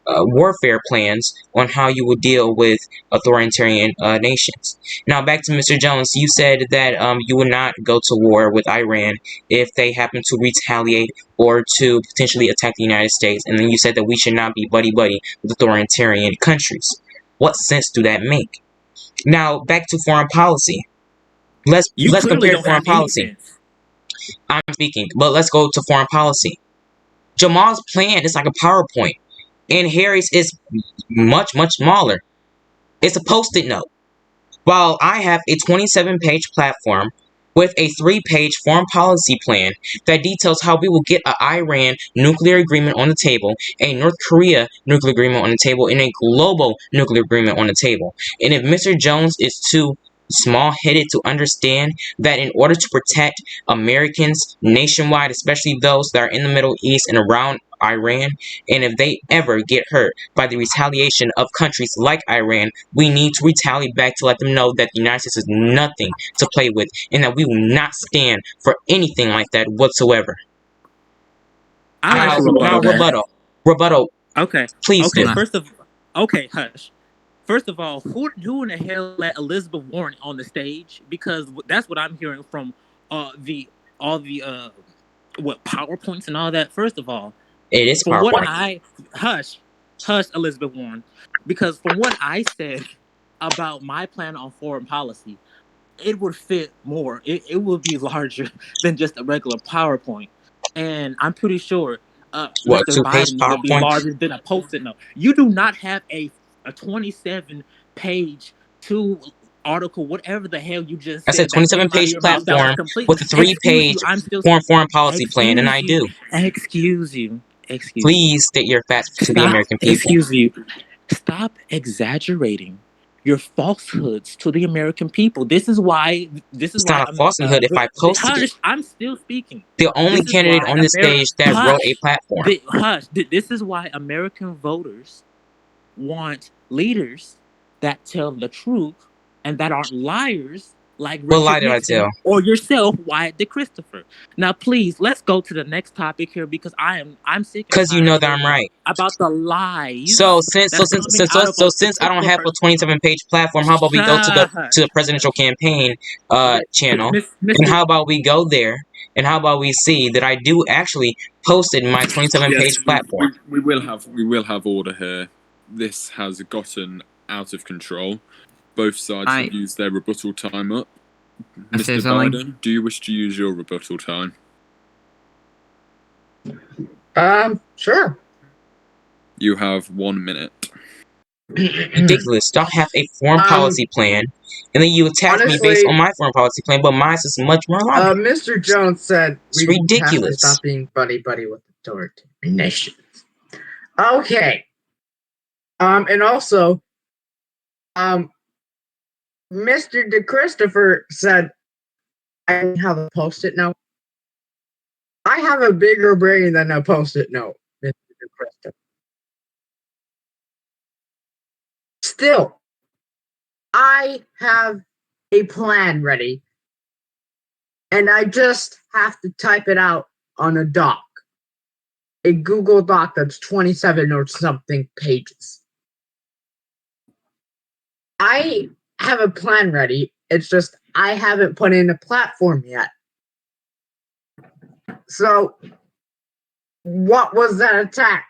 warfare plans on how you would deal with authoritarian nations. Now, back to Mr. Jones. You said that you would not go to war with Iran if they happen to retaliate or to potentially attack the United States, and then you said that we should not be buddy-buddy with authoritarian countries. What sense do that make? Now, back to foreign policy. Let's compare foreign policy. I'm speaking, but let's go to foreign policy. Jamaal's plan is like a PowerPoint, and Harry's is much, much smaller. It's a post-it note. While I have a 27-page platform with a 3-page foreign policy plan that details how we will get an Iran nuclear agreement on the table, a North Korea nuclear agreement on the table, and a global nuclear agreement on the table. And if Mr. Jones is too small-headed to understand that in order to protect Americans nationwide, especially those that are in the Middle East and around Iran, and if they ever get hurt by the retaliation of countries like Iran, we need to retaliate back to let them know that the United States is nothing to play with, and that we will not stand for anything like that whatsoever. Now, rebuttal. Okay. Please Okay. do. Hush. First of all, who in the hell let Elizabeth Warren on the stage? Because that's what I'm hearing from all the PowerPoints and all that. First of all, it is from PowerPoint. Hush, Elizabeth Warren, because from what I said about my plan on foreign policy, it would fit more. It would be larger than just a regular PowerPoint, and I'm pretty sure Mr. Biden would be larger than a post-it note. You do not have a 27-page article, whatever the hell you just said. I said 27-page platform with a 3-page foreign policy plan, and I do. Excuse you. Please state your facts to the American people. Excuse you. Stop exaggerating your falsehoods to the American people. This is why. It's not a falsehood if I posted it. I'm still speaking. The only candidate on this stage that wrote a platform. This is why American voters want leaders that tell the truth and that aren't liars like What lie did I tell? Or yourself, Wyatt DiChristopher. Now, please, let's go to the next topic here because I'm sick. Because you know that I'm right about the lies. So since I don't have a 27-page platform, how about we go to the presidential campaign channel, and how about we go there, and how about we see that I do actually posted my 27-page platform. We will have order here. This has gotten out of control. Both sides have used their rebuttal time up. Mr. Biden, do you wish to use your rebuttal time? Sure. You have 1 minute. Ridiculous. Don't have a foreign policy plan, and then you attack me based on my foreign policy plan, but mine is much more logical. Mr. Jones said it's ridiculous. Have to stop being buddy-buddy with authoritarian nations. Okay. And also, Mr. DiChristopher said, I have a post-it note. I have a bigger brain than a post-it note, Mr. DiChristopher. Still, I have a plan ready, and I just have to type it out on a doc. A Google Doc that's 27 or something pages. I have a plan ready. It's just I haven't put in a platform yet. So, what was that attack?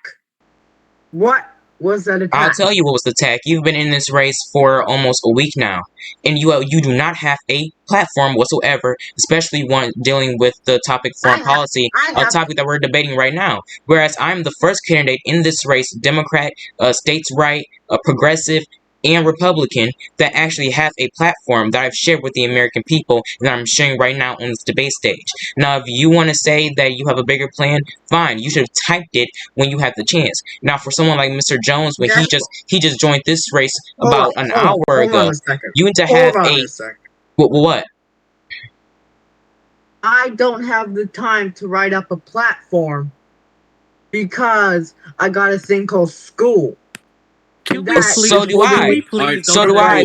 What was that attack? I'll tell you what was the attack. You've been in this race for almost a week now, and you do not have a platform whatsoever, especially one dealing with the topic foreign policy, a topic that we're debating right now. Whereas I'm the first candidate in this race, Democrat, states' right, progressive, and Republican that actually have a platform that I've shared with the American people and that I'm sharing right now on this debate stage. Now, if you want to say that you have a bigger plan, fine. You should have typed it when you had the chance. Now, for someone like Mr. Jones, when he just joined this race about an hour ago, Hold on a second. you need to have what? I don't have the time to write up a platform because I got a thing called school. So do I.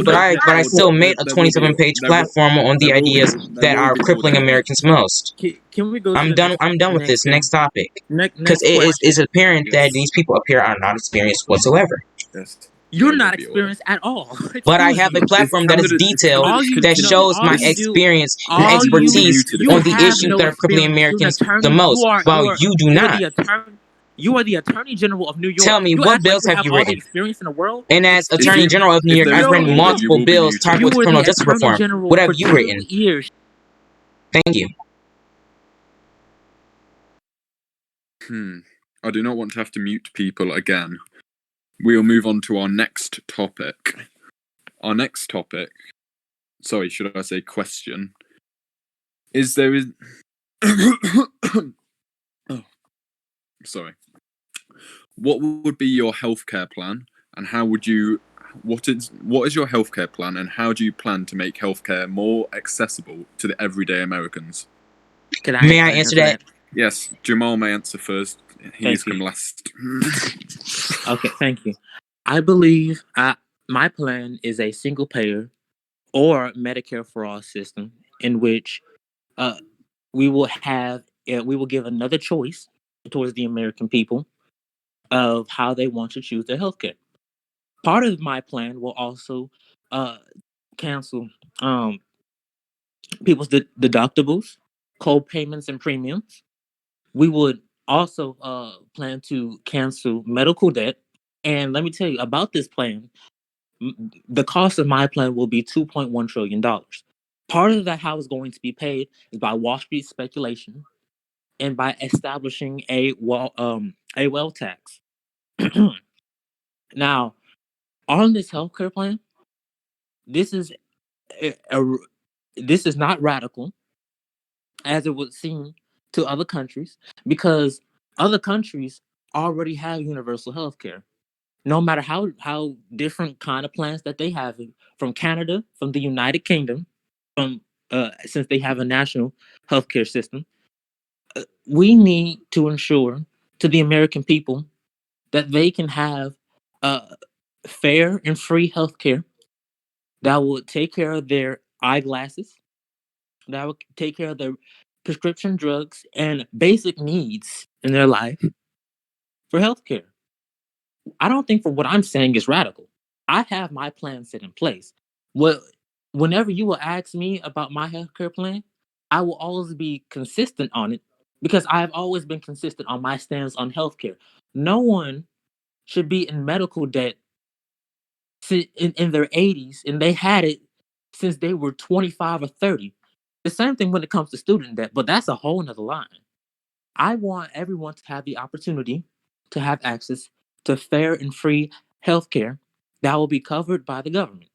But I still made a 27-page platform on the ideas that are crippling Americans most. Can we go? I'm done with this. Next topic. Because it's apparent that these people up here are not experienced whatsoever. Yes. You're not experienced at all. But I have a platform that is detailed that shows my experience and expertise on the issues that are crippling Americans the most, while you do not. You are the Attorney General of New York. Tell me, what bills have you written? All the experience in the world? And as Attorney General of New York, I've written multiple bills targeted with criminal justice reform. What have you written? Thank you. I do not want to have to mute people again. We'll move on to our next topic. Our next topic, sorry, should I say question, is there is... oh, sorry. What would be your healthcare plan, and how would you... What is your healthcare plan, and how do you plan to make healthcare more accessible to the everyday Americans? May I answer that? Yes, Jamaal may answer first. He's come last. Okay, thank you. I believe my plan is a single payer or Medicare for all system in which we will give another choice towards the American people of how they want to choose their healthcare. Part of my plan will also cancel people's deductibles, co-payments, and premiums. We would also plan to cancel medical debt. And let me tell you about this plan. The cost of my plan will be $2.1 trillion. Part of that how it's going to be paid is by Wall Street speculation and by establishing a wealth tax. Now, on this healthcare plan, this is not radical as it would seem to other countries, because other countries already have universal healthcare. No matter how different kind of plans that they have, from Canada, from the United Kingdom, from since they have a national healthcare system, we need to ensure to the American people that they can have fair and free healthcare that will take care of their eyeglasses, that will take care of their prescription drugs and basic needs in their life for healthcare. I don't think for what I'm saying is radical. I have my plan set in place. Whenever you will ask me about my healthcare plan, I will always be consistent on it because I have always been consistent on my stance on healthcare. No one should be in medical debt in their 80s, and they had it since they were 25 or 30. The same thing when it comes to student debt, but that's a whole nother line. I want everyone to have the opportunity to have access to fair and free healthcare that will be covered by the government,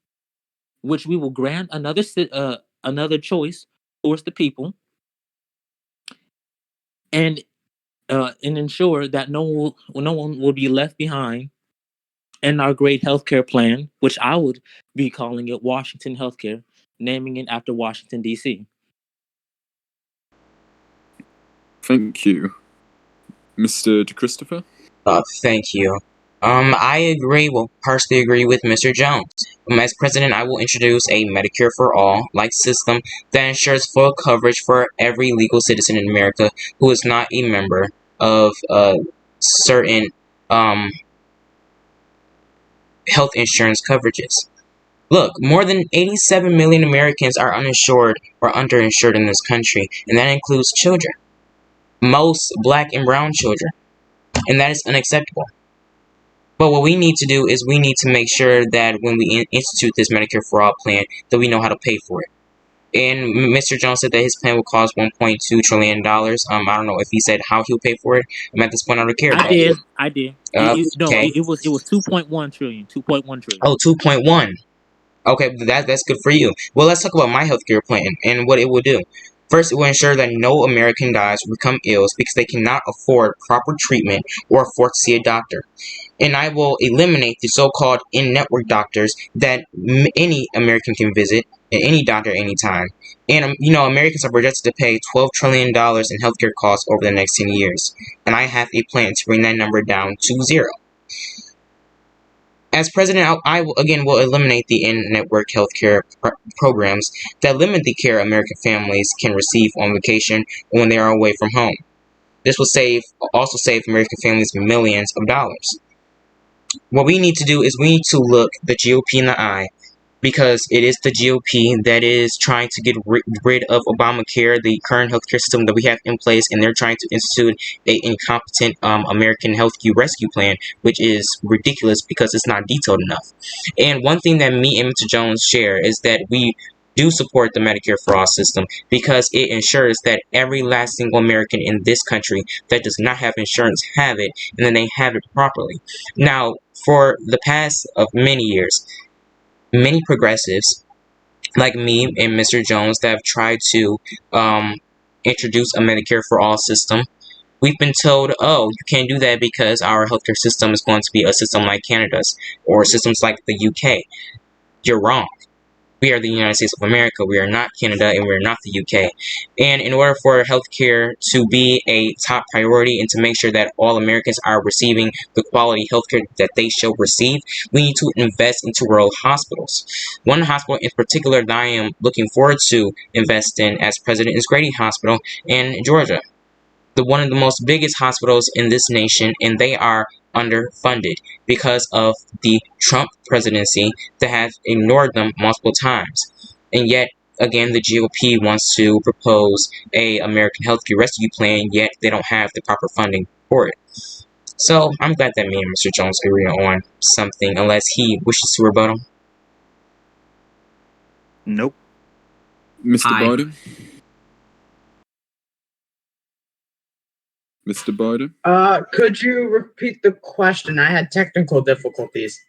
which we will grant another choice towards the people, and ensure that no one will be left behind in our great healthcare plan, which I would be calling it Washington Healthcare, naming it after Washington, D.C. Thank you. Mr. DiChristopher? Thank you. I partially agree with Mr. Jones. As president, I will introduce a Medicare for all-like system that ensures full coverage for every legal citizen in America who is not a member of certain health insurance coverages. Look, more than 87 million Americans are uninsured or underinsured in this country, and that includes children. Most black and brown children. And that is unacceptable. But what we need to do is make sure that when we institute this Medicare for All plan, that we know how to pay for it. And Mr. Jones said that his plan will cost $1.2 trillion. I don't know if he said how he'll pay for it. At this point, I don't care I about it. did. I did. No, Okay. it was 2.1 trillion. 2.1 trillion. Oh, 2.1. Okay, that's good for you. Well, let's talk about my healthcare plan and what it will do. First, it will ensure that no American dies or become ill because they cannot afford proper treatment or afford to see a doctor. And I will eliminate the so-called in-network doctors that any American can visit and any doctor anytime. And Americans are projected to pay $12 trillion in healthcare costs over the next 10 years. And I have a plan to bring that number down to zero. As president, I will eliminate the in-network healthcare programs that limit the care American families can receive on vacation when they are away from home. This will also save American families millions of dollars. What we need to do is we need to look the GOP in the eye, because it is the GOP that is trying to get rid of Obamacare, the current healthcare system that we have in place, and they're trying to institute an incompetent American Healthcare Rescue Plan, which is ridiculous because it's not detailed enough. And one thing that me and Mr. Jones share is that we do support the Medicare for All system because it ensures that every last single American in this country that does not have insurance have it, and then they have it properly. Now, for the past of many years, many progressives like me and Mr. Jones that have tried to introduce a Medicare for All system, we've been told, oh, you can't do that because our healthcare system is going to be a system like Canada's or systems like the UK. You're wrong. We are the United States of America. We are not Canada, and we are not the UK. And in order for healthcare to be a top priority and to make sure that all Americans are receiving the quality healthcare that they should receive, we need to invest into rural hospitals. One hospital in particular that I am looking forward to invest in as president is Grady Hospital in Georgia. One of the most biggest hospitals in this nation, and they are underfunded because of the Trump presidency that have ignored them multiple times. And yet, again, the GOP wants to propose a American Healthcare Rescue Plan, yet they don't have the proper funding for it. So, I'm glad that me and Mr. Jones agree on something, unless he wishes to rebuttal. Nope. Mr. Aye. Biden? Mr. Biden? Could you repeat the question? I had technical difficulties.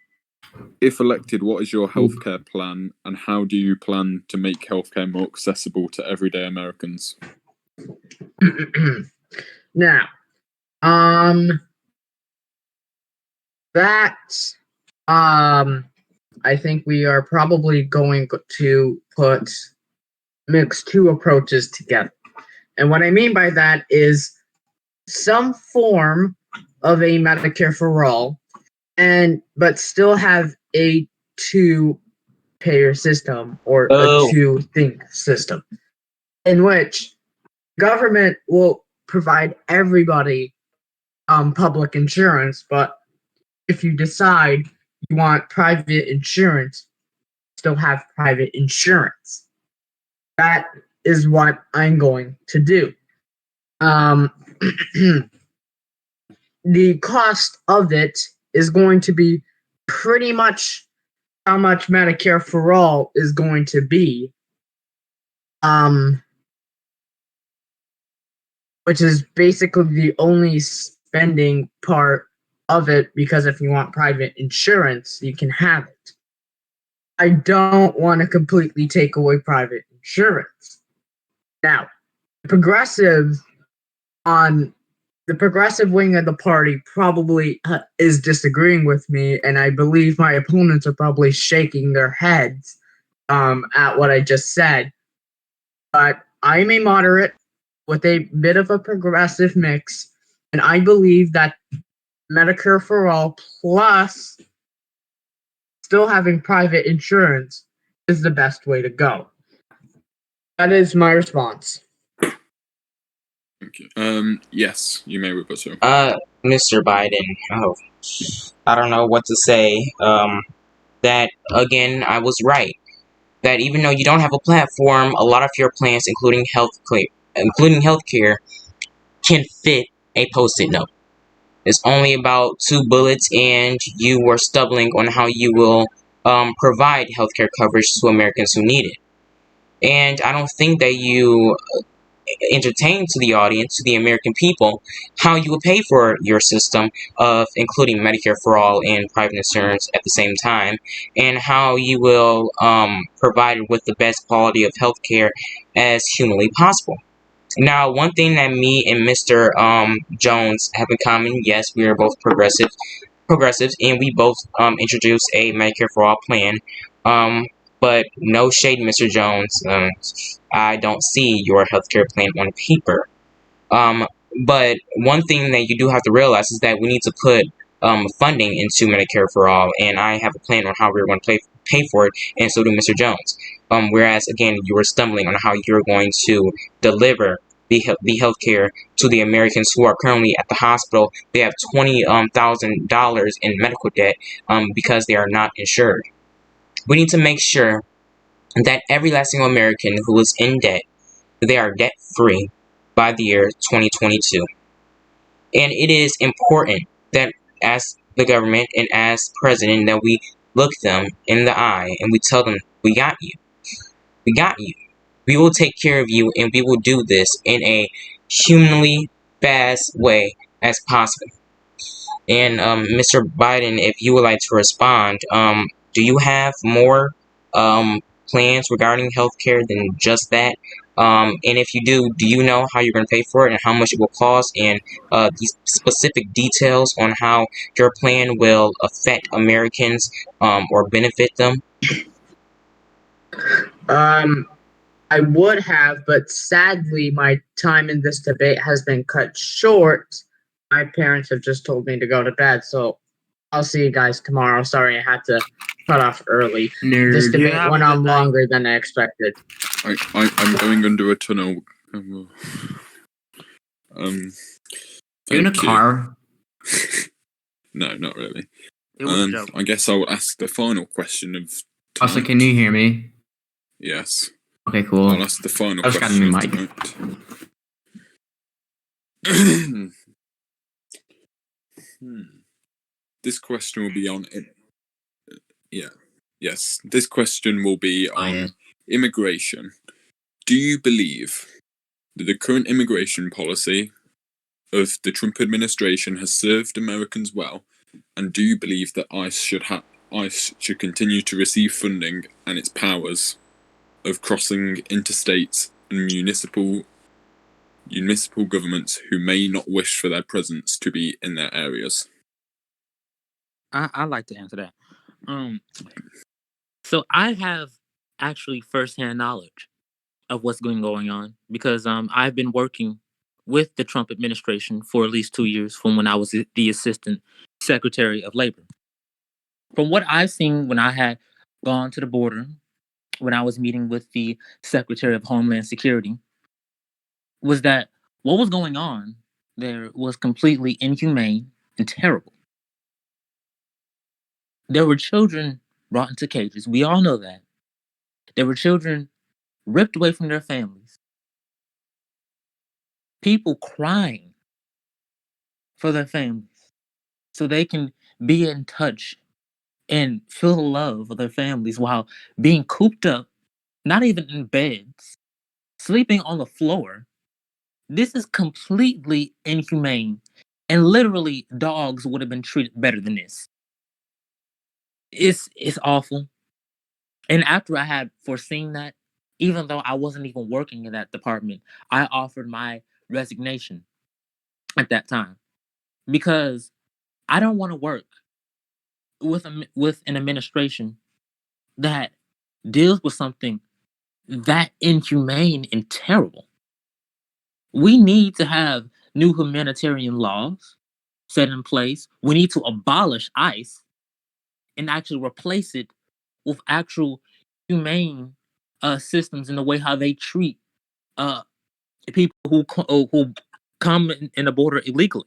If elected, what is your healthcare plan, and how do you plan to make healthcare more accessible to everyday Americans? Now, I think we are probably going to mix two approaches together. And what I mean by that is some form of a Medicare for all, but still have a two-payer system or a two-thing system, in which government will provide everybody public insurance, but if you decide you want private insurance, still have private insurance. That is what I'm going to do. The cost of it is going to be pretty much how much Medicare for all is going to be, which is basically the only spending part of it, because if you want private insurance, you can have it. I don't want to completely take away private insurance. Now, the progressive wing of the party probably is disagreeing with me, and I believe my opponents are probably shaking their heads at what I just said. But I'm a moderate with a bit of a progressive mix, and I believe that Medicare for all plus still having private insurance is the best way to go. That is my response. Thank you. Yes, you may rebuttal. Mr. Biden, I don't know what to say. That, again, I was right. That even though you don't have a platform, a lot of your plans, including healthcare, can fit a post-it note. It's only about 2 bullets, and you were stumbling on how you will provide healthcare coverage to Americans who need it. And I don't think that you entertain to the audience, to the American people, how you will pay for your system of including Medicare for all and private insurance at the same time, and how you will provide with the best quality of healthcare as humanly possible. Now, one thing that me and Mr. Jones have in common, yes, we are both progressives, and we both introduced a Medicare for All plan. But no shade, Mr. Jones. I don't see your healthcare plan on paper. But one thing that you do have to realize is that we need to put funding into Medicare for All, and I have a plan on how we're going to pay for it, and so do Mr. Jones. Whereas, again, you were stumbling on how you're going to deliver the healthcare to the Americans who are currently at the hospital. They have $20,000 in medical debt because they are not insured. We need to make sure that every last single American who is in debt, they are debt free by the year 2022. And it is important that as the government and as president that we look them in the eye and we tell them, we got you. We got you. We will take care of you, and we will do this in a humanly fast way as possible. And Mr. Biden, if you would like to respond, do you have more plans regarding healthcare than just that? And if you do you know how you're going to pay for it and how much it will cost, and these specific details on how your plan will affect Americans or benefit them? I would have, but sadly, my time in this debate has been cut short. My parents have just told me to go to bed, so I'll see you guys tomorrow. Sorry, I had to cut off early. Nerd. This debate went on longer than I expected. I'm going under a tunnel. You in a thank you. car? No, not really. It was a joke. I guess I'll ask the final question of Also, tonight. can you hear me? Yes. Okay, cool. I'll ask the final I just got a question new of mic. tonight. This question will be on it. Yes. This question will be on immigration. Do you believe that the current immigration policy of the Trump administration has served Americans well? And do you believe that ICE should continue to receive funding and its powers of crossing interstates and municipal governments who may not wish for their presence to be in their areas? I'd like to answer that. So I have actually firsthand knowledge of what's going on because I've been working with the Trump administration for at least 2 years from when I was the Assistant Secretary of Labor. From what I've seen when I had gone to the border, when I was meeting with the Secretary of Homeland Security, was that what was going on there was completely inhumane and terrible. There were children brought into cages. We all know that. There were children ripped away from their families. People crying for their families so they can be in touch and feel the love of their families while being cooped up, not even in beds, sleeping on the floor. This is completely inhumane. And literally, dogs would have been treated better than this. It's awful. And after I had foreseen that, even though I wasn't even working in that department, I offered my resignation at that time because I don't want to work with an administration that deals with something that inhumane and terrible. We need to have new humanitarian laws set in place. We need to abolish ICE and actually replace it with actual humane systems in the way how they treat people who come in the border illegally.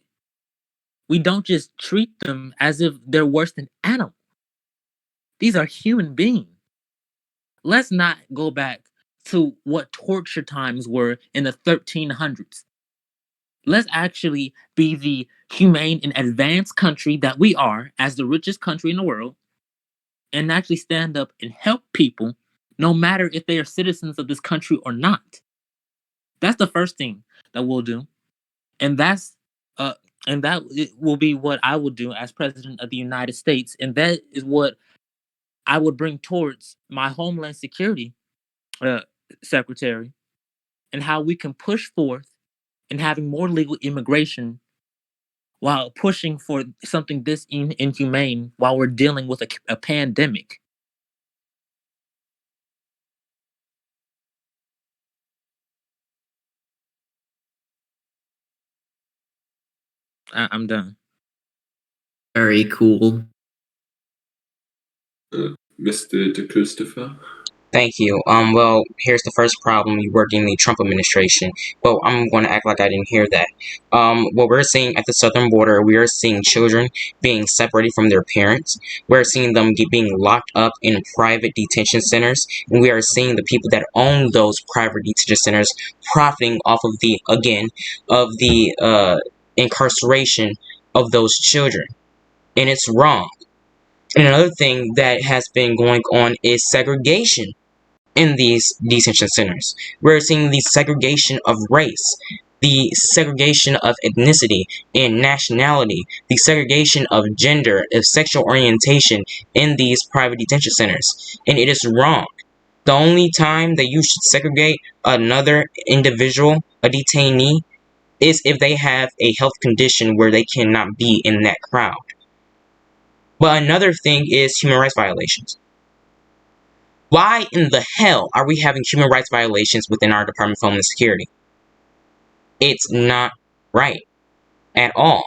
We don't just treat them as if they're worse than animals. These are human beings. Let's not go back to what torture times were in the 1300s. Let's actually be the humane and advanced country that we are as the richest country in the world and actually stand up and help people, no matter if they are citizens of this country or not. That's the first thing that we'll do, and uh, that will be what I will do as president of the United States, and that is what I would bring towards my Homeland Security uh, secretary, and how we can push forth and having more legal immigration while pushing for something this inhumane while we're dealing with a pandemic. I'm done. Very cool. Mr. DiChristopher. Thank you. Well, here's the first problem. You work in the Trump administration. Well, I'm going to act like I didn't hear that. What we're seeing at the southern border, we are seeing children being separated from their parents. We're seeing them being locked up in private detention centers. And we are seeing the people that own those private detention centers profiting off of the incarceration of those children. And it's wrong. And another thing that has been going on is segregation in these detention centers. We're seeing the segregation of race, the segregation of ethnicity and nationality, the segregation of gender, of sexual orientation in these private detention centers. And it is wrong. The only time that you should segregate another individual, a detainee, is if they have a health condition where they cannot be in that crowd. But another thing is human rights violations. Why in the hell are we having human rights violations within our Department of Homeland Security? It's not right at all.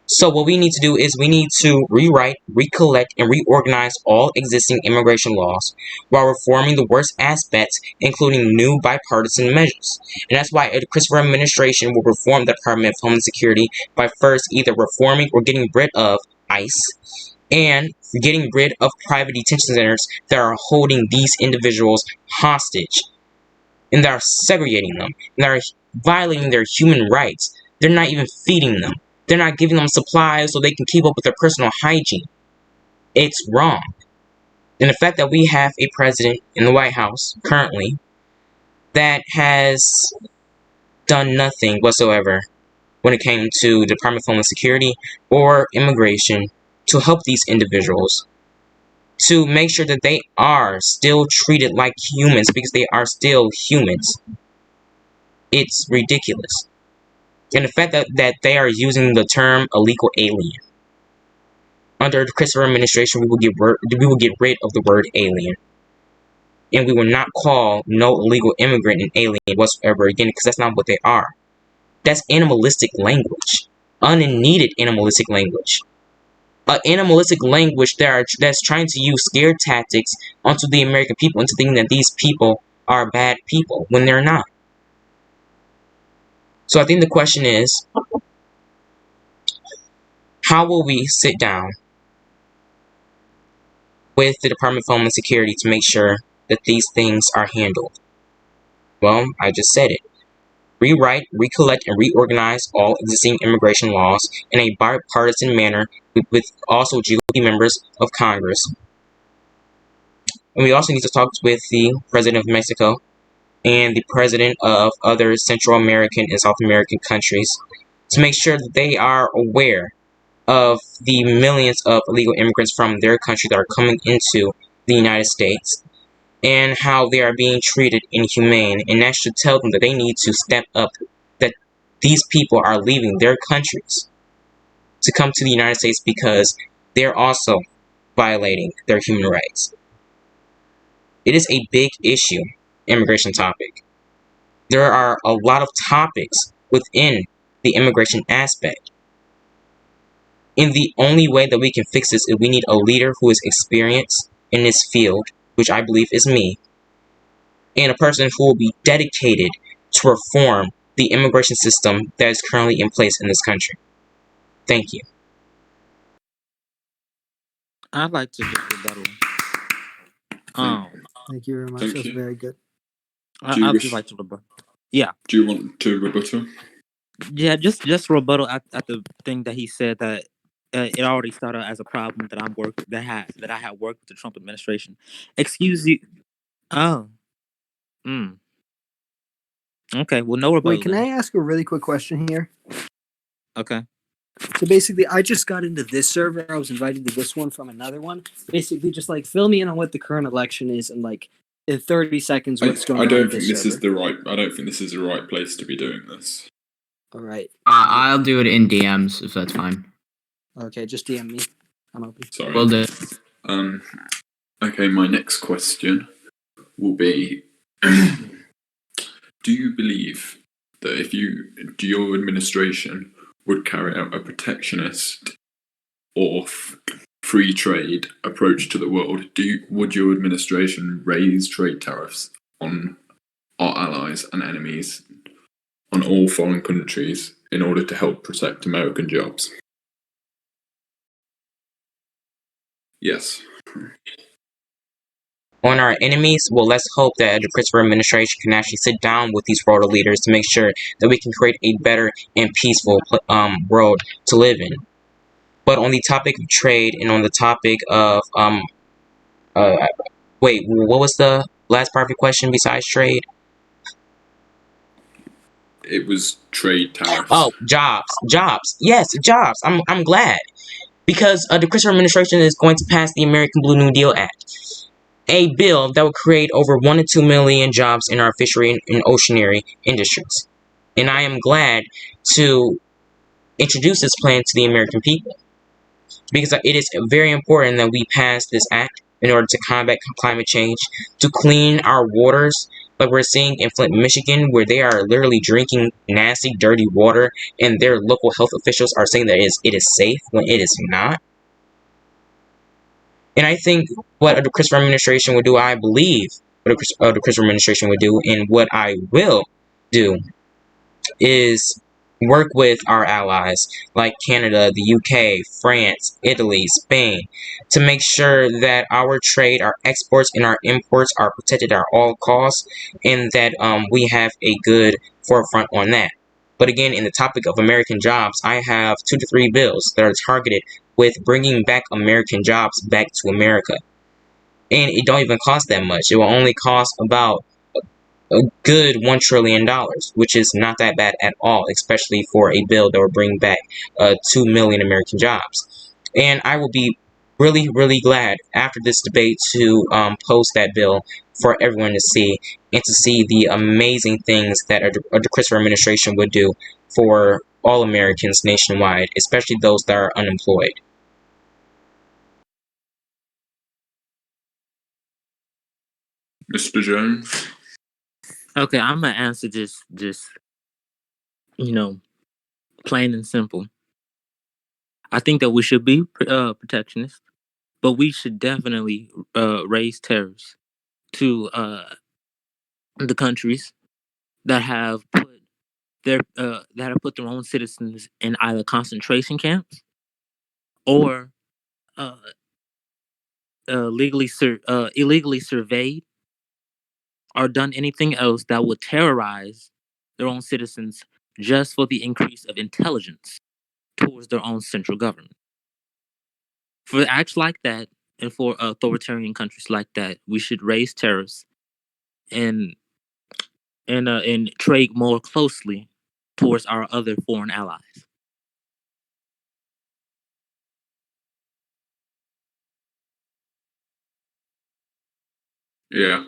So what we need to do is we need to rewrite, recollect, and reorganize all existing immigration laws while reforming the worst aspects, including new bipartisan measures. And that's why the DiChristopher administration will reform the Department of Homeland Security by first either reforming or getting rid of ICE, and getting rid of private detention centers that are holding these individuals hostage, and that are segregating them, and that are violating their human rights. They're not even feeding them. They're not giving them supplies so they can keep up with their personal hygiene. It's wrong. And the fact that we have a president in the White House currently that has done nothing whatsoever when it came to the Department of Homeland Security or immigration to help these individuals, to make sure that they are still treated like humans, because they are still humans. It's ridiculous. And the fact that they are using the term illegal alien. Under the DiChristopher administration, we will get rid of the word alien. And we will not call no illegal immigrant an alien whatsoever again, because that's not what they are. That's animalistic language. Unneeded animalistic language. An animalistic language that's trying to use scare tactics onto the American people into thinking that these people are bad people when they're not. So I think the question is, how will we sit down with the Department of Homeland Security to make sure that these things are handled? Well, I just said it. Rewrite, recollect, and reorganize all existing immigration laws in a bipartisan manner with also GOP members of Congress. And we also need to talk with the President of Mexico and the President of other Central American and South American countries to make sure that they are aware of the millions of illegal immigrants from their country that are coming into the United States, and how they are being treated inhumane, and that should tell them that they need to step up, that these people are leaving their countries to come to the United States because they're also violating their human rights. It is a big issue, immigration topic. There are a lot of topics within the immigration aspect. And the only way that we can fix this is we need a leader who is experienced in this field, which I believe is me, and a person who will be dedicated to reform the immigration system that is currently in place in this country. Thank you. I'd like to just rebuttal. Thank you very much. Thank That's you. very good. I'd just like to rebuttal. Yeah. Do you want to rebuttal? Yeah, just rebuttal at the thing that he said, that it already started as a problem that I had worked with the Trump administration. Excuse you. Oh. Mm. Okay. Well, no rebuttal. Wait, can I ask a really quick question here? Okay. So basically, I just got into this server. I was invited to this one from another one. Basically, just like fill me in on what the current election is and like in 30 seconds what's going I on. don't in think this this server. I don't think this is the right place to be doing this. All right. I'll do it in DMs if that's fine. Okay, just DM me. I'm open. Sorry. Will do. Okay, my next question will be: do you believe that if your administration would carry out a protectionist or free trade approach to the world, would your administration raise trade tariffs on our allies and enemies, on all foreign countries, in order to help protect American jobs? Yes. On our enemies, well, let's hope that the DiChristopher administration can actually sit down with these world leaders to make sure that we can create a better and peaceful world to live in. But on the topic of trade and on the topic of wait, what was the last part of your question besides trade? It was trade tariffs. Oh, jobs. Yes, jobs. I'm glad because the DiChristopher administration is going to pass the American Blue New Deal Act, a bill that will create over 1 to 2 million jobs in our fishery and oceanary industries. And I am glad to introduce this plan to the American people because it is very important that we pass this act in order to combat climate change, to clean our waters, like we're seeing in Flint, Michigan, where they are literally drinking nasty, dirty water, and their local health officials are saying that it is safe when it is not. And I think what the DiChristopher administration would do, I believe what the DiChristopher administration would do, and what I will do, is work with our allies like Canada, the UK, France, Italy, Spain, to make sure that our trade, our exports, and our imports are protected at all costs, and that we have a good forefront on that. But again, in the topic of American jobs, I have 2 to 3 bills that are targeted with bringing back American jobs back to America. And it don't even cost that much. It will only cost about a good $1 trillion, which is not that bad at all, especially for a bill that will bring back 2 million American jobs. And I will be really, really glad after this debate to post that bill for everyone to see, and to see the amazing things that the DiChristopher administration would do for all Americans nationwide, especially those that are unemployed. Mr. Jones? Okay, I'm gonna answer just plain and simple. I think that we should be protectionist, but we should definitely raise tariffs to the countries that have put their own citizens in either concentration camps or uh, illegally surveyed or done anything else that would terrorize their own citizens just for the increase of intelligence towards their own central government. For acts like that and for authoritarian countries like that, we should raise tariffs and and trade more closely towards our other foreign allies. Yeah.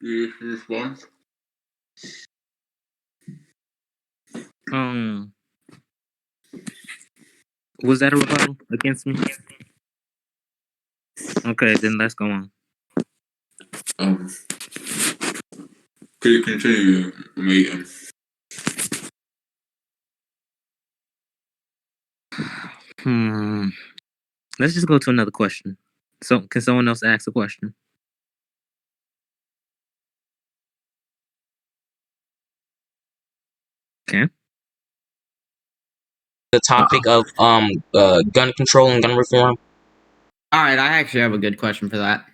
you respond? Was that a rebuttal against me? Okay, then let's go on. Could you continue the meeting? Let's just go to another question. So, can someone else ask a question? Okay. The topic of gun control and gun reform. All right, I actually have a good question for that.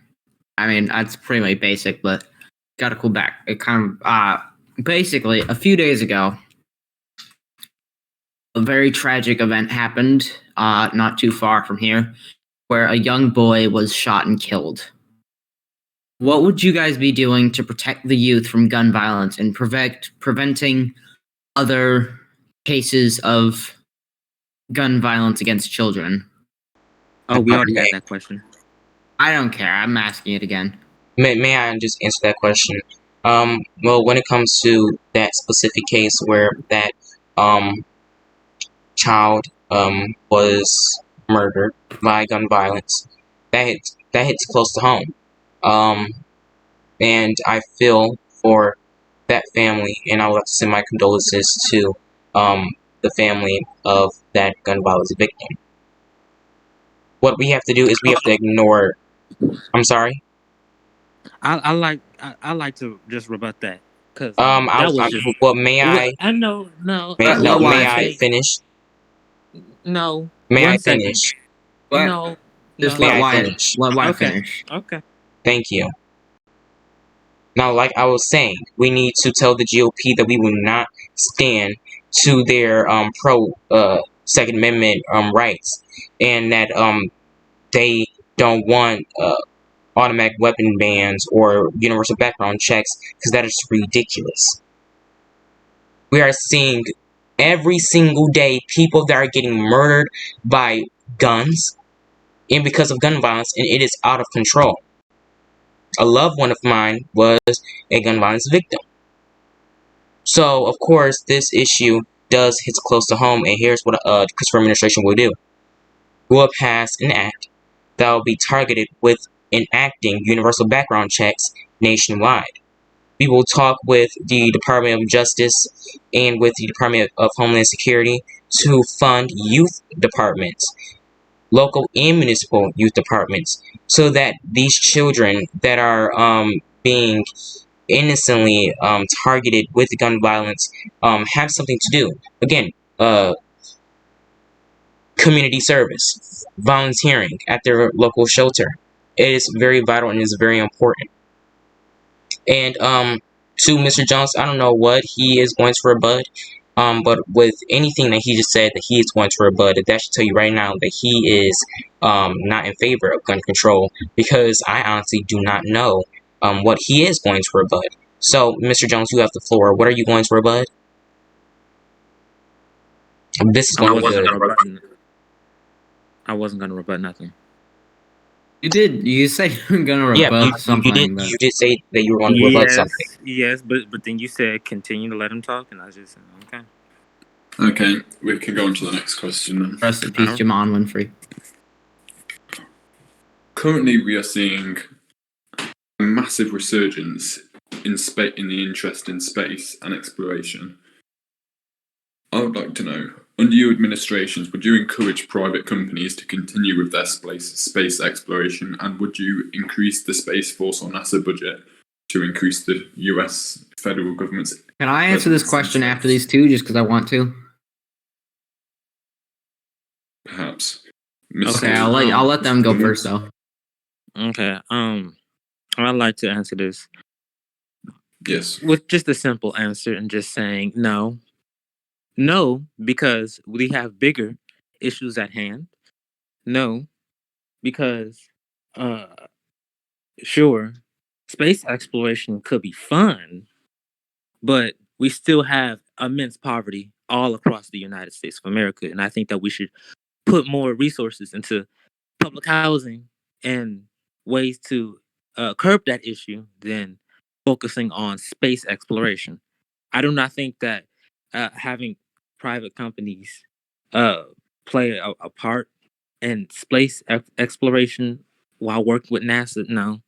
I mean, that's pretty basic, but gotta cool back. It kind of basically a few days ago, a very tragic event happened not too far from here, where a young boy was shot and killed. What would you guys be doing to protect the youth from gun violence and preventing other cases of gun violence against children? Oh, we already had that question. I don't care. I'm asking it again. May I just answer that question? Well, when it comes to that specific case where that child was murdered by gun violence, that hits close to home. And I feel for that family, and I would like to send my condolences to the family of that gun violence victim. What we have to do is we have to ignore. I'm sorry. I like to just rebut that because that was just. Well, may I? I know. No. May I finish? No. May I 1 second. finish? What? No. Just May let I Wyatt finish? finish. Okay. Thank you. Now, like I was saying, we need to tell the GOP that we will not stand to their pro Second Amendment rights, and that they don't want automatic weapon bans or universal background checks, because that is ridiculous. We are seeing every single day people that are getting murdered by guns and because of gun violence, and it is out of control. A loved one of mine was a gun violence victim. So, of course, this issue does hit close to home, and here's what the DiChristopher administration will do. We'll pass an act that will be targeted with enacting universal background checks nationwide. We will talk with the Department of Justice and with the Department of Homeland Security to fund youth departments, local and municipal youth departments, so that these children that are being innocently targeted with gun violence have something to do. Again, community service, volunteering at their local shelter. It is very vital and is very important. And to Mr. Jones, I don't know what he is going to rebut, but with anything that he just said that he is going to rebut, that should tell you right now that he is not in favor of gun control, because I honestly do not know what he is going to rebut. So, Mr. Jones, you have the floor. What are you going to rebut? This is going to be good. I wasn't going to rebut nothing. You did. You said you were going to rebut something. You did say that you were going to rebut something. Yes, but then you said continue to let him talk, and I just said, okay. Okay, we can go on to the next question then. Rest in peace, Jamaal Winfrey. Currently, we are seeing a massive resurgence in the interest in space and exploration. I would like to know, under your administrations, would you encourage private companies to continue with their space exploration, and would you increase the Space Force or NASA budget to increase the US federal government's... Can I answer this question after these two, just because I want to? Perhaps. Okay, I'll let them go first, though. Okay, I'd like to answer this. Yes. With just a simple answer and just saying no. No, because we have bigger issues at hand. No, because sure, space exploration could be fun, but we still have immense poverty all across the United States of America, and I think that we should put more resources into public housing and ways to curb that issue than focusing on space exploration. I do not think that having private companies uh, play a part in space exploration while working with NASA. No,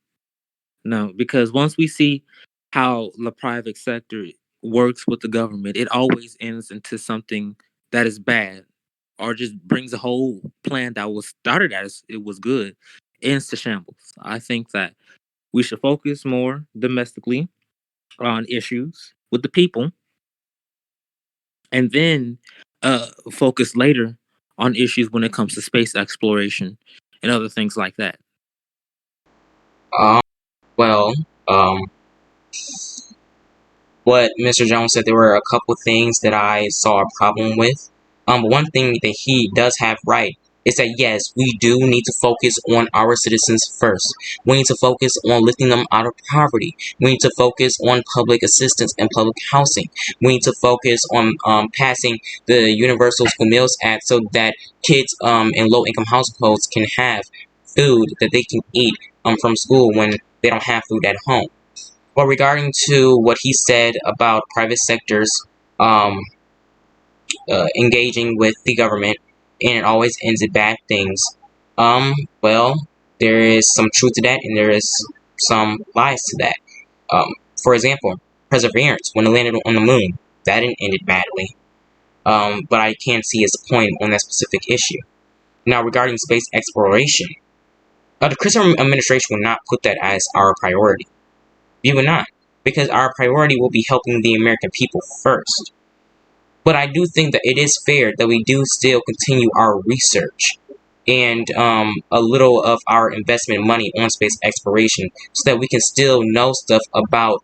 no, because once we see how the private sector works with the government, it always ends into something that is bad, or just brings a whole plan that was started as it was good into shambles. I think that we should focus more domestically on issues with the people, and then focus later on issues when it comes to space exploration and other things like that. Um, well, um, what Mr. Jones said, there were a couple things that I saw a problem with. But one thing that he does have right is that yes, we do need to focus on our citizens first. We need to focus on lifting them out of poverty. We need to focus on public assistance and public housing. We need to focus on passing the Universal School Meals Act so that kids in low-income households can have food that they can eat from school when they don't have food at home. Well, regarding to what he said about private sectors engaging with the government, and it always ends in bad things. Well, there is some truth to that, and there is some lies to that. For example, Perseverance, when it landed on the moon, that didn't end it badly. But I can't see his point on that specific issue. Now, regarding space exploration, the Christopher administration will not put that as our priority. We will not, because our priority will be helping the American people first. But I do think that it is fair that we do still continue our research and a little of our investment money on space exploration so that we can still know stuff about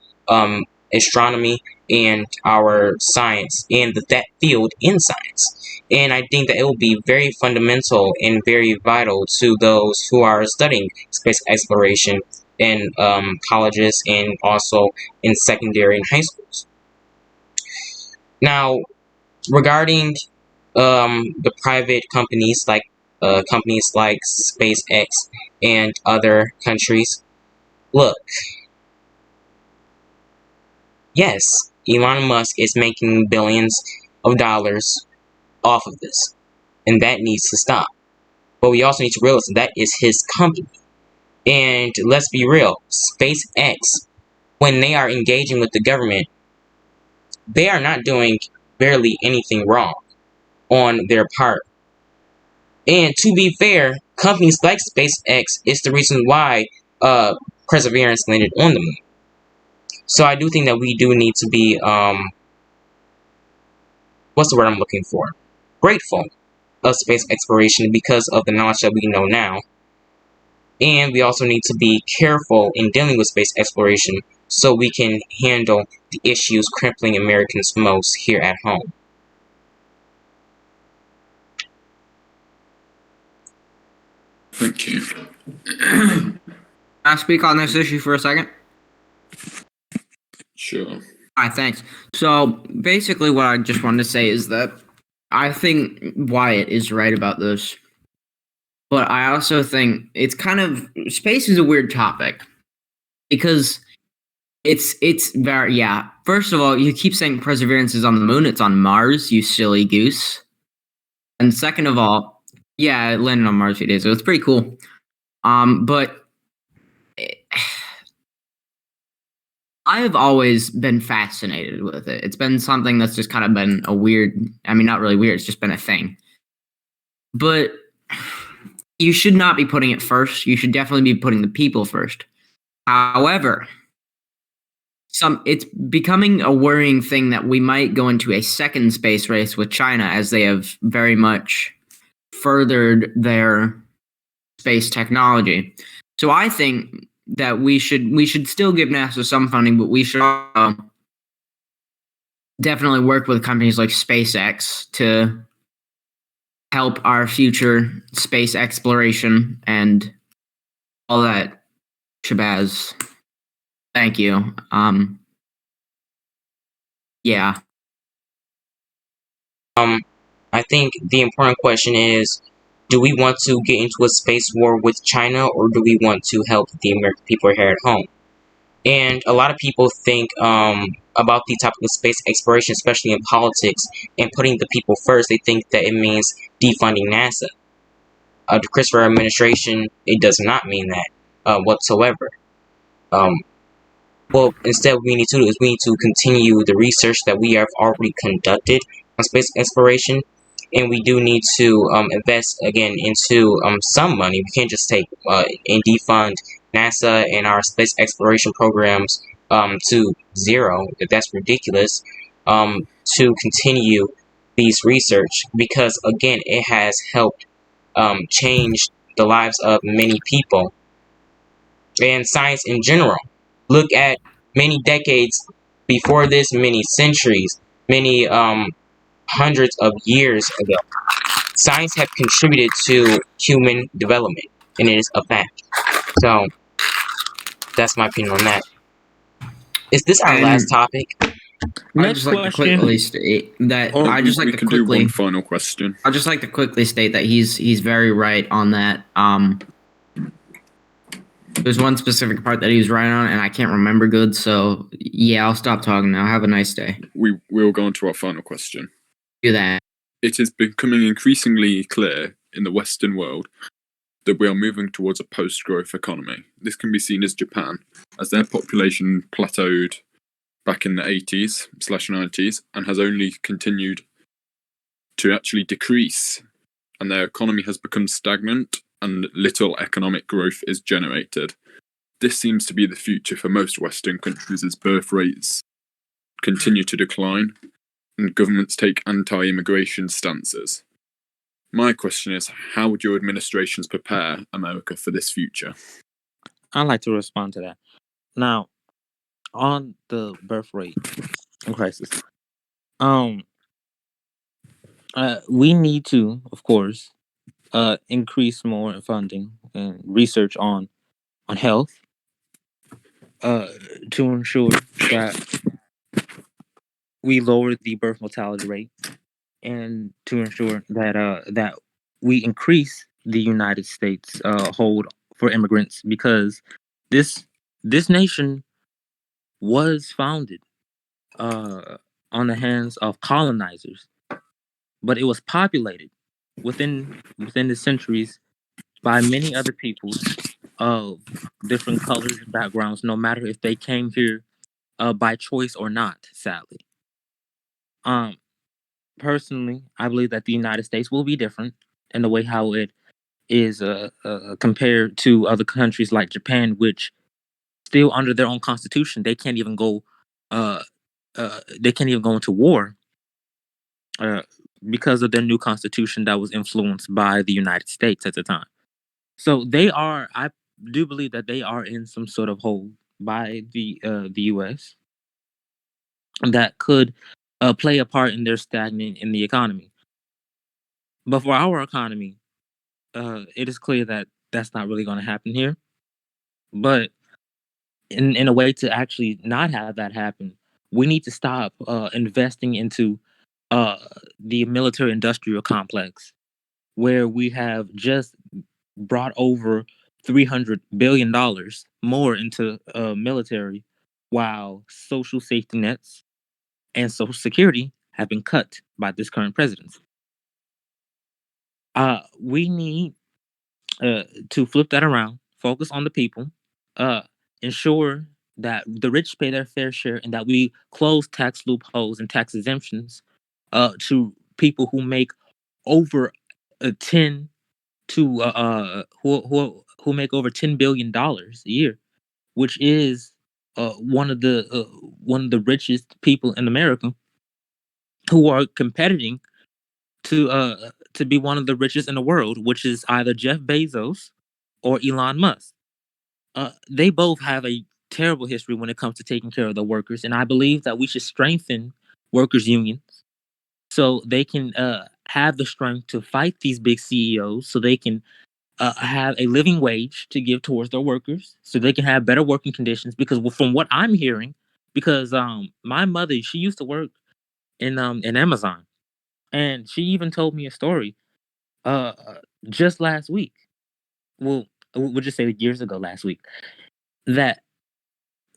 astronomy and our science and that field in science. And I think that it will be very fundamental and very vital to those who are studying space exploration in colleges and also in secondary and high schools. Now, regarding the private companies like SpaceX and other countries, look, yes, Elon Musk is making billions of dollars off of this, and that needs to stop. But we also need to realize that is his company. And let's be real, SpaceX, when they are engaging with the government, they are not doing barely anything wrong on their part. And to be fair, companies like SpaceX is the reason why Perseverance landed on the moon. So I do think that we do need to be, what's the word I'm looking for? Grateful of space exploration because of the knowledge that we know now. And we also need to be careful in dealing with space exploration so we can handle the issues crippling Americans most here at home. Thank you. Can I speak on this issue for a second? Sure. All right, thanks. So basically what I just wanted to say is that I think Wyatt is right about this. But I also think it's kind of, space is a weird topic because it's very, yeah. First of all, you keep saying Perseverance is on the moon. It's on Mars, you silly goose. And second of all, yeah, it landed on Mars a few days ago. It's pretty cool. But I have always been fascinated with it. It's been something that's just kind of been a weird, I mean, not really weird, it's just been a thing. But you should not be putting it first. You should definitely be putting the people first. However, it's becoming a worrying thing that we might go into a second space race with China, as they have very much furthered their space technology. So I think that we should still give NASA some funding, but we should definitely work with companies like SpaceX to help our future space exploration and all that shabazz. Thank you. Yeah. I think the important question is, do we want to get into a space war with China, or do we want to help the American people here at home? And a lot of people think about the topic of space exploration, especially in politics, and putting the people first. They think that it means defunding NASA. The DiChristopher administration, it does not mean that whatsoever. Well, instead, what we need to do is we need to continue the research that we have already conducted on space exploration, and we do need to invest again into some money. We can't just take and defund NASA and our space exploration programs to zero. That's ridiculous. To continue these research, because again, it has helped change the lives of many people and science in general. Look at many decades before this, many centuries, many hundreds of years ago. Science have contributed to human development, and it is a fact. So that's my opinion on that. Is this our And last topic? I'd Next just like to question. quickly state that Oh, I just we like to can do quickly. one final question. I'd just like to quickly state that he's very right on that. There's one specific part that he was right on, and I can't remember good. So yeah, I'll stop talking now. Have a nice day. We'll go on to our final question. Do that. It is becoming increasingly clear in the Western world that we are moving towards a post-growth economy. This can be seen as Japan, as their population plateaued back in the 80s/90s and has only continued to actually decrease, and their economy has become stagnant and little economic growth is generated. This seems to be the future for most Western countries as birth rates continue to decline and governments take anti-immigration stances. My question is, how would your administrations prepare America for this future? I'd like to respond to that. Now, on the birth rate crisis, we need to, of course, increase more funding and research on health, to ensure that we lower the birth mortality rate, and to ensure that we increase the United States hold for immigrants, because this nation was founded on the hands of colonizers, but it was populated within the centuries by many other peoples of different colors and backgrounds, no matter if they came here by choice or not. Sadly, personally, I believe that the United States will be different in the way how it is compared to other countries like Japan, which still under their own constitution they can't even go into war because of their new constitution that was influenced by the United States at the time. So I do believe that they are in some sort of hold by the U.S. that could play a part in their stagnant in the economy. But for our economy, it is clear that that's not really going to happen here. But in a way to actually not have that happen, we need to stop investing into the military industrial complex, where we have just brought over $300 billion more into military, while social safety nets and social security have been cut by this current presidency. We need to flip that around, focus on the people, uh, ensure that the rich pay their fair share, and that we close tax loopholes and tax exemptions to people who make over 10 to who make over $10 billion a year, which is one of the richest people in America, who are competing to be one of the richest in the world, which is either Jeff Bezos or Elon Musk. They both have a terrible history when it comes to taking care of the workers, and I believe that we should strengthen workers' unions so they can have the strength to fight these big CEOs, so they can have a living wage to give towards their workers, so they can have better working conditions. Because from what I'm hearing, because my mother, she used to work in Amazon, and she even told me a story uh just last week. Well, we'll just say years ago, last week, that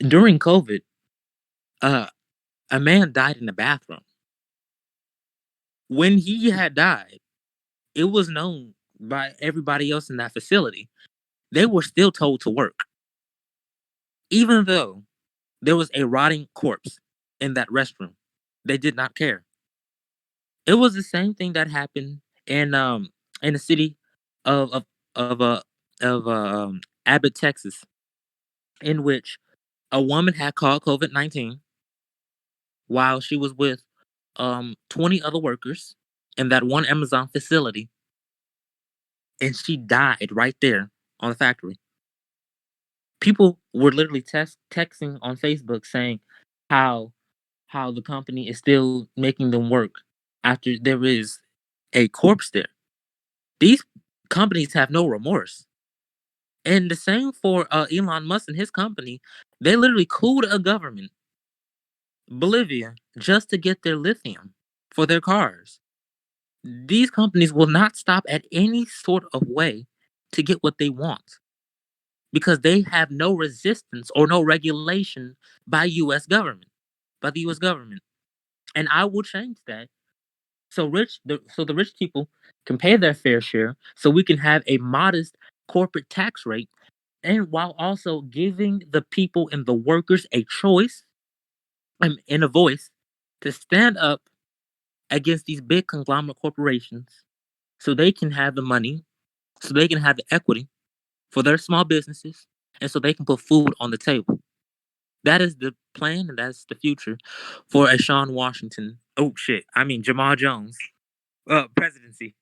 during COVID, a man died in the bathroom. When he had died, it was known by everybody else in that facility. They were still told to work, even though there was a rotting corpse in that restroom. They did not care. It was the same thing that happened in the city of of of Abbott, Texas, in which a woman had caught COVID-19 while she was with 20 other workers in that one Amazon facility, and she died right there on the factory. People were literally texting on Facebook saying how the company is still making them work after there is a corpse there. These companies have no remorse. And the same for Elon Musk and his company. They literally cooled a government, Bolivia, just to get their lithium for their cars. These companies will not stop at any sort of way to get what they want because they have no resistance or no regulation by the US government. And I will change that so the rich people can pay their fair share so we can have a modest corporate tax rate, and while also giving the people and the workers a choice and a voice to stand up against these big conglomerate corporations so they can have the money, so they can have the equity for their small businesses, and so they can put food on the table. That is the plan, and that's the future for a Sean Washington. Oh shit! I mean Jamaal Jones presidency.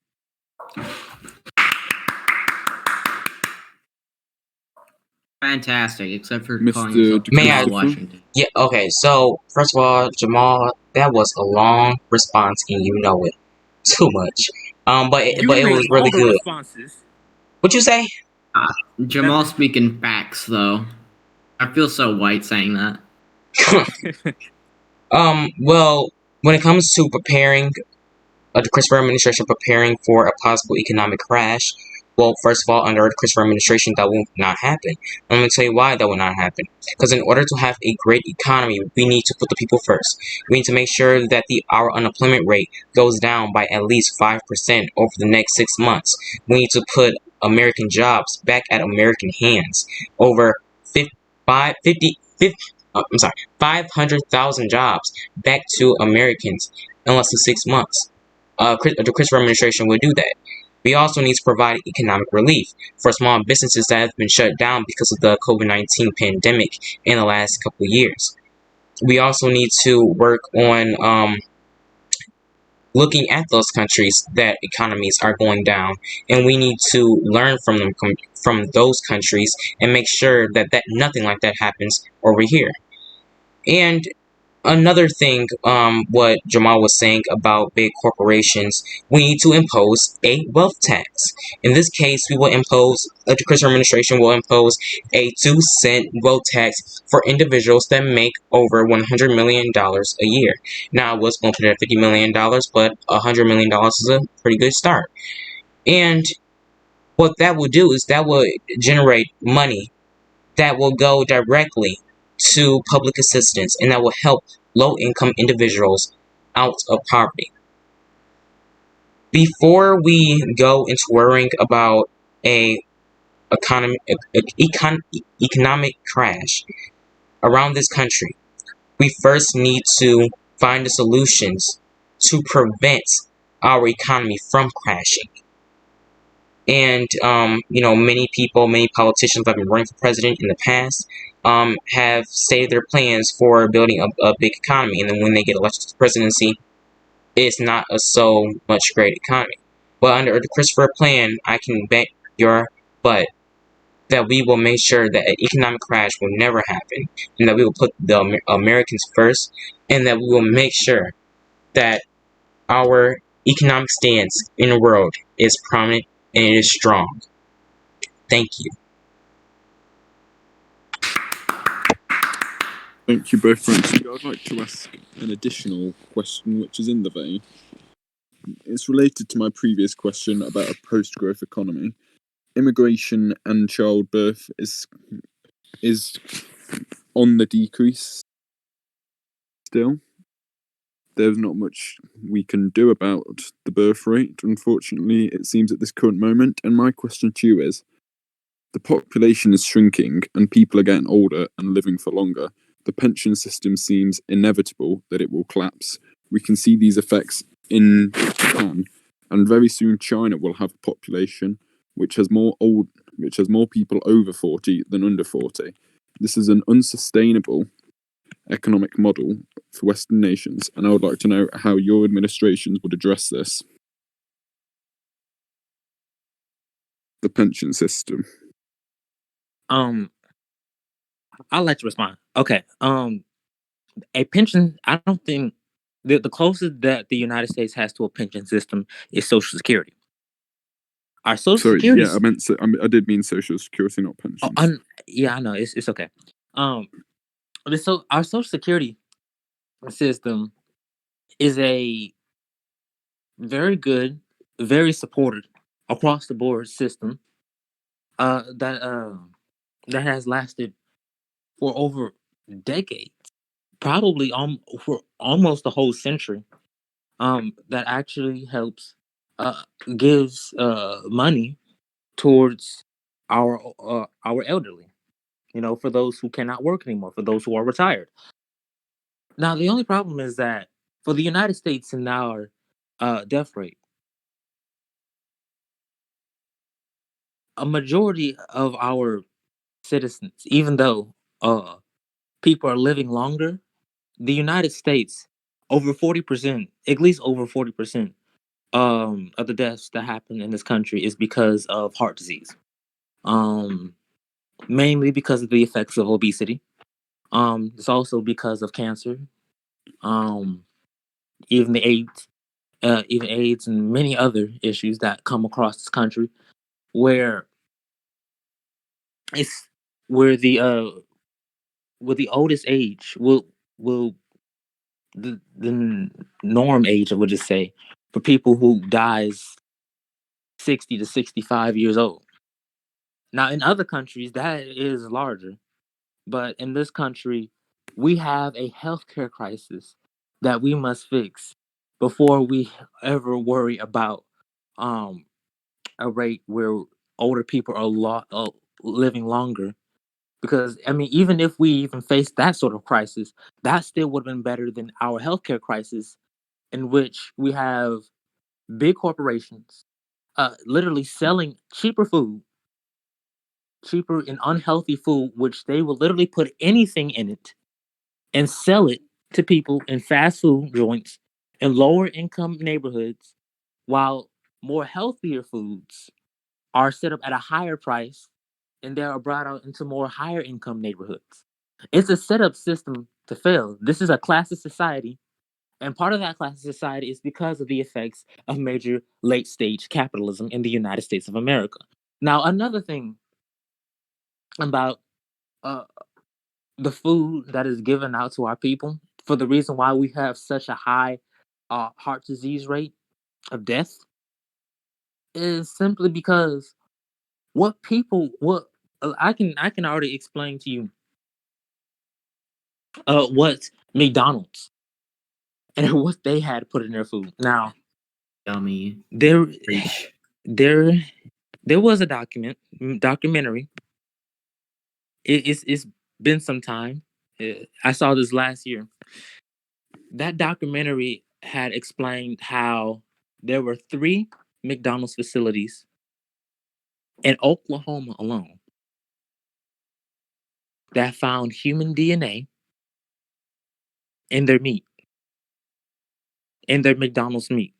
Fantastic, except for Mr. calling yourself May I- Jamal Washington. Yeah, okay, so first of all, Jamal, that was a long response and you know it. Too much. But it read was all really the good. responses. What'd you say? Jamal speaking facts, though. I feel so white saying that. Well, when it comes to preparing, the DiChristopher administration preparing for a possible economic crash, well, first of all, under the DiChristopher administration, that will not happen. I'm going to tell you why that will not happen. Because in order to have a great economy, we need to put the people first. We need to make sure that our unemployment rate goes down by at least 5% over the next 6 months. We need to put American jobs back at American hands. Over 500,000 jobs back to Americans in less than 6 months. The Christopher administration would do that. We also need to provide economic relief for small businesses that have been shut down because of the COVID-19 pandemic in the last couple of years. We also need to work on looking at those countries that economies are going down, and we need to learn from those countries and make sure that nothing like that happens over here. And another thing, what Jamaal was saying about big corporations, we need to impose a wealth tax. In this case, the Christopher administration will impose a 2-cent wealth tax for individuals that make over $100 million a year. Now, I was going to put it at $50 million, but $100 million is a pretty good start. And what that will do is that will generate money that will go directly to public assistance, and that will help low-income individuals out of poverty. Before we go into worrying about a economic crash around this country, we first need to find the solutions to prevent our economy from crashing. And, many politicians that have been running for president in the past have stated their plans for building a big economy. And then when they get elected to the presidency, it's not a so much great economy. But under the Christopher plan, I can bet your butt that we will make sure that an economic crash will never happen, and that we will put the Americans first, and that we will make sure that our economic stance in the world is prominent and it is strong. Thank you. Thank you both for answering. I'd like to ask an additional question, which is in the vein. It's related to my previous question about a post-growth economy. Immigration and childbirth is on the decrease still. There's not much we can do about the birth rate, unfortunately, it seems at this current moment. And my question to you is, the population is shrinking and people are getting older and living for longer. The pension system seems inevitable that it will collapse. We can see these effects in Japan, and very soon China will have a population which has more people over 40 than under 40. This is an unsustainable economic model for Western nations, and I would like to know how your administrations would address this. The pension system. I'll let you respond. Okay. A pension. I don't think the closest that the United States has to a pension system is Social Security. Our Social Security. Yeah, I did mean Social Security, not pensions. Yeah, I know. It's okay. So our Social Security system is a very good, very supported across the board system. That has lasted for over decades, probably for almost a whole century. That actually helps, gives money towards our elderly. For those who cannot work anymore, for those who are retired. Now, the only problem is that for the United States and our death rate, a majority of our citizens, even though people are living longer, the United States, over 40%, at least over 40%, of the deaths that happen in this country is because of heart disease. Mainly because of the effects of obesity. It's also because of cancer. Even AIDS and many other issues that come across this country, where it's where the with the oldest age will the norm age, I would just say, for people who dies 60 to 65 years old. Now, in other countries, that is larger. But in this country, we have a healthcare crisis that we must fix before we ever worry about a rate where older people are living longer. Because, I mean, even if we even faced that sort of crisis, that still would have been better than our healthcare crisis, in which we have big corporations literally selling cheaper and unhealthy food, which they will literally put anything in it and sell it to people in fast food joints in lower income neighborhoods, while more healthier foods are set up at a higher price and they are brought out into more higher income neighborhoods. It's a setup system to fail. This is a classist society, and part of that classist society is because of the effects of major late stage capitalism in the United States of America. Now, another thing about uh, the food that is given out to our people, for the reason why we have such a high heart disease rate of death, is simply because what I can already explain to you what McDonald's and what they had put in their food. Now, Dummy. there Preach. there was a documentary. It's been some time. I saw this last year. That documentary had explained how there were 3 McDonald's facilities in Oklahoma alone that found human DNA in their meat, in their McDonald's meat.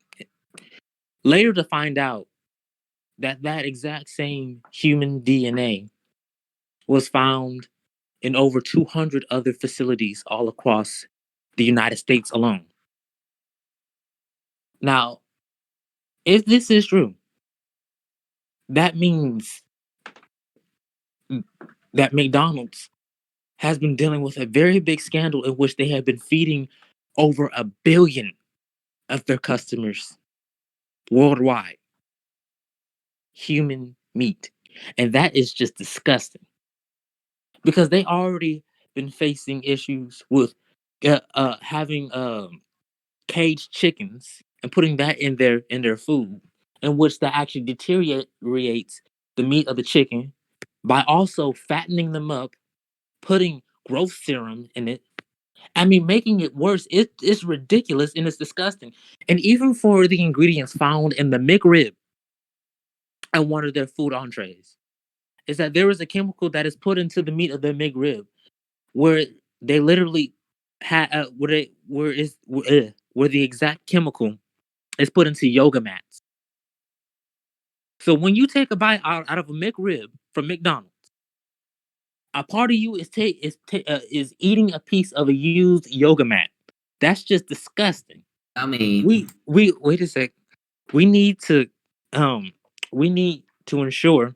Later to find out that that exact same human DNA was found in over 200 other facilities all across the United States alone. Now, if this is true, that means that McDonald's has been dealing with a very big scandal in which they have been feeding over 1 billion of their customers worldwide human meat. And that is just disgusting, because they already been facing issues with having caged chickens and putting that in their food, in which that actually deteriorates the meat of the chicken by also fattening them up, putting growth serum in it. I mean, making it worse. It's ridiculous and it's disgusting. And even for the ingredients found in the McRib and one of their food entrees, is that there is a chemical that is put into the meat of the McRib where they literally had where the exact chemical is put into yoga mats. So when you take a bite out of a McRib from McDonald's, a part of you is eating a piece of a used yoga mat. That's just disgusting. I mean, We wait a sec. We need to um we need to ensure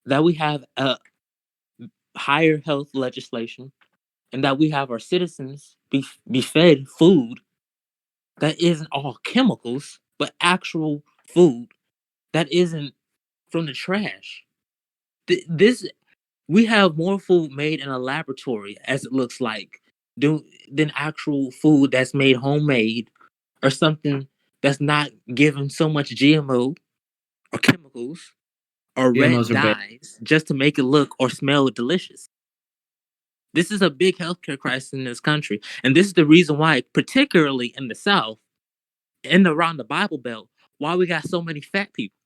that we have a higher health legislation and that we have our citizens be fed food that isn't all chemicals, but actual food that isn't from the trash. This we have more food made in a laboratory, as it looks like, than actual food that's made homemade or something that's not given so much GMO or chemicals or red GMOs are bad. dyes just to make it look or smell delicious. This is a big healthcare crisis in this country, and this is the reason why, particularly in the South and around the Bible Belt, why we got so many fat people.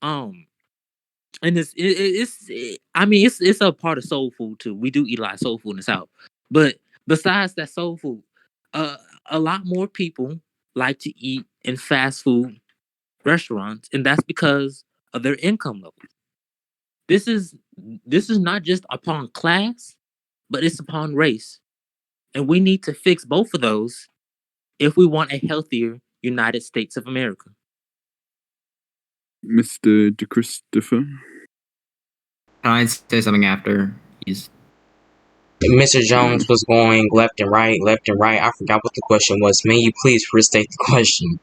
And I mean, it's a part of soul food too. We do eat a lot of soul food in the South, but besides that soul food, a lot more people like to eat in fast food restaurants, and that's because of their income level. This is not just upon class, but it's upon race, and we need to fix both of those if we want a healthier United States of America. Mr. DiChristopher. Can I say something after he's... Mr. Jones was going left and right. I forgot what the question was. May you please restate the question?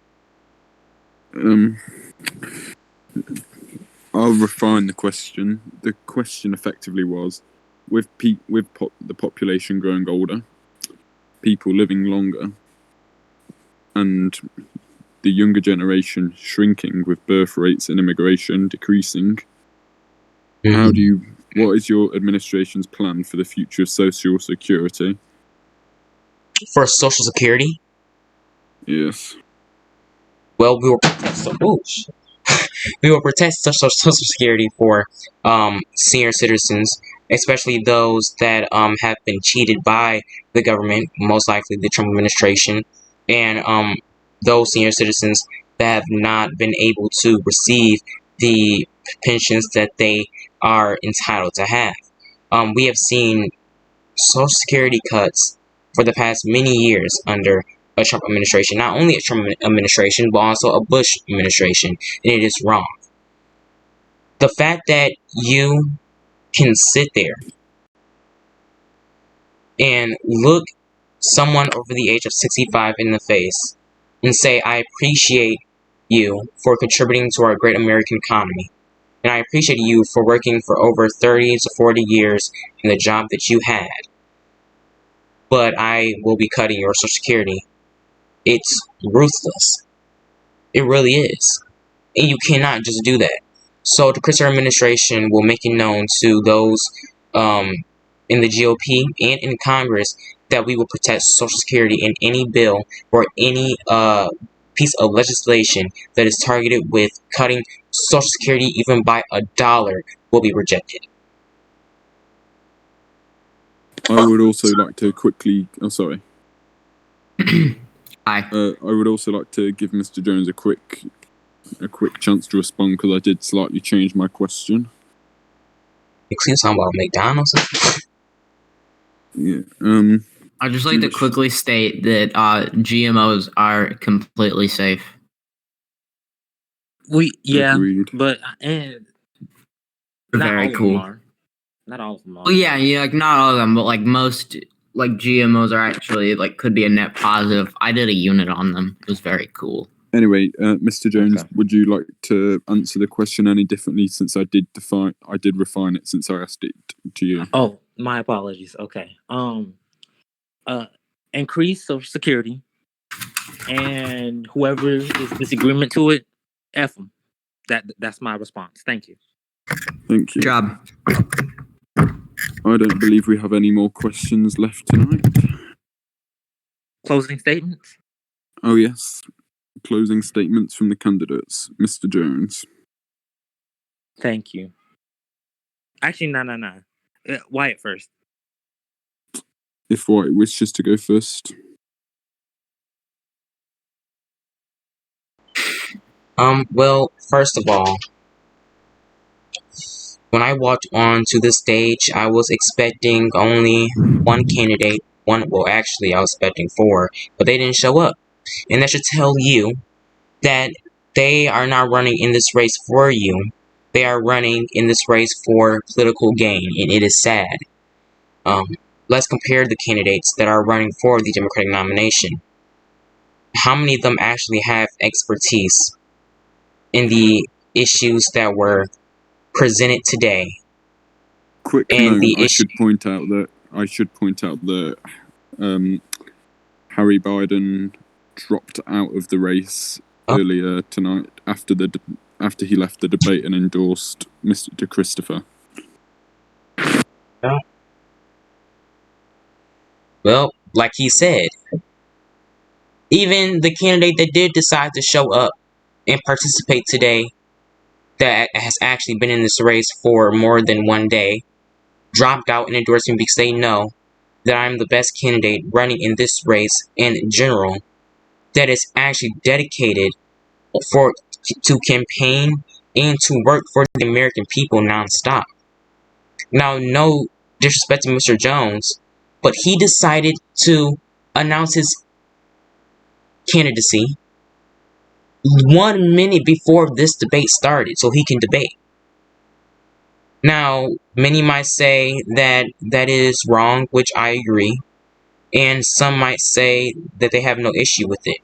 I'll refine the question. The question effectively was, with the population growing older, people living longer, and the younger generation shrinking with birth rates and immigration decreasing, what is your administration's plan for the future of Social Security? For Social Security? Yes. Well, we will protect Social Security for senior citizens, especially those that have been cheated by the government, most likely the Trump administration, and those senior citizens that have not been able to receive the pensions that they are entitled to have. We have seen Social Security cuts for the past many years under a Trump administration. Not only a Trump administration, but also a Bush administration, and it is wrong. The fact that you can sit there and look someone over the age of 65 in the face and say, I appreciate you for contributing to our great American economy, and I appreciate you for working for over 30 to 40 years in the job that you had, but I will be cutting your Social Security. It's ruthless. It really is. And you cannot just do that. So the DiChristopher administration will make it known to those in the GOP and in Congress that we will protect Social Security in any bill or any piece of legislation that is targeted with cutting Social Security even by $1 will be rejected. I would also like to quickly... Oh, sorry. Hi. I would also like to give Mr. Jones a quick chance to respond, because I did slightly change my question. You clean something about McDonald's? Yeah. I'd just like to quickly state that GMOs are completely safe. Agreed. But not Very all cool. of them are. Not all of them are. Well, yeah, like not all of them, but like most, like GMOs are actually like could be a net positive. I did a unit on them. It was very cool. Anyway, Mr. Jones, Okay. would you like to answer the question any differently since I did refine it since I asked it to you? Oh, my apologies. Okay. Increase Social Security, and whoever is disagreement to it, F them. That's my response. Thank you. Thank you. Good job. I don't believe we have any more questions left tonight. Closing statements. Oh yes, closing statements from the candidates, Mr. Jones. Thank you. Actually, no. Wyatt first. If Wyatt wishes to go first. Well, first of all, when I walked onto the stage, I was expecting only one candidate. Actually, I was expecting 4, but they didn't show up. And that should tell you that they are not running in this race for you. They are running in this race for political gain, and it is sad. Let's compare the candidates that are running for the Democratic nomination. How many of them actually have expertise in the issues that were presented today? Quick And note: the I issue. should point out that Harry Biden dropped out of the race earlier tonight after he left the debate and endorsed Mr. DiChristopher. Well, like he said, even the candidate that did decide to show up and participate today, that has actually been in this race for more than one day, dropped out and endorsed me because they know that I'm the best candidate running in this race in general, that is actually dedicated to campaign and to work for the American people nonstop. Now, no disrespect to Mr. Jones, but he decided to announce his candidacy 1 minute before this debate started so he can debate. Now, many might say that that is wrong, which I agree, and some might say that they have no issue with it.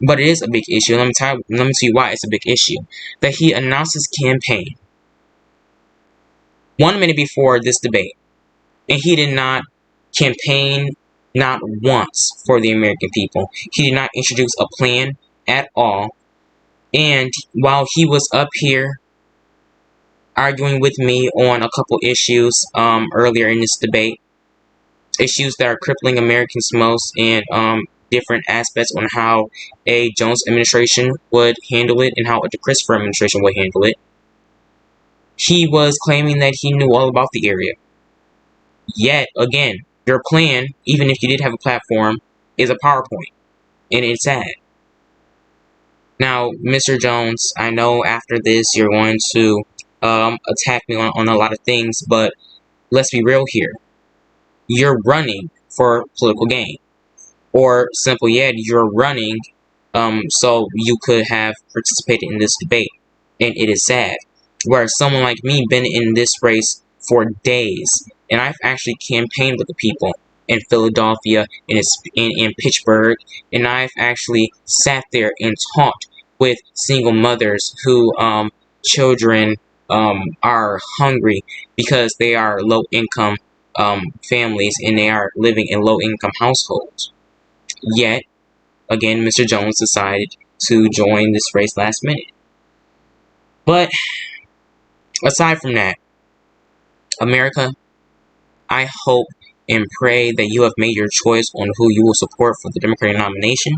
But it is a big issue. Let me tell you why it's a big issue. That he announced his campaign 1 minute before this debate, and he did not campaign not once for the American people. He did not introduce a plan at all. And while he was up here arguing with me on a couple issues earlier in this debate, issues that are crippling Americans most, and different aspects on how a Jones administration would handle it and how a DiChristopher administration would handle it, he was claiming that he knew all about the area. Yet, again, your plan, even if you did have a platform, is a PowerPoint, and it's sad. Now, Mr. Jones, I know after this you're going to attack me on a lot of things, but let's be real here. You're running for political gain. Or simple yet, you're running so you could have participated in this debate. And it is sad. Whereas someone like me been in this race for days, and I've actually campaigned with the people in Philadelphia, in Pittsburgh, and I've actually sat there and talked with single mothers who children are hungry because they are low income families and they are living in low income households. Yet, again, Mr. Jones decided to join this race last minute. But aside from that, America, I hope and pray that you have made your choice on who you will support for the Democratic nomination.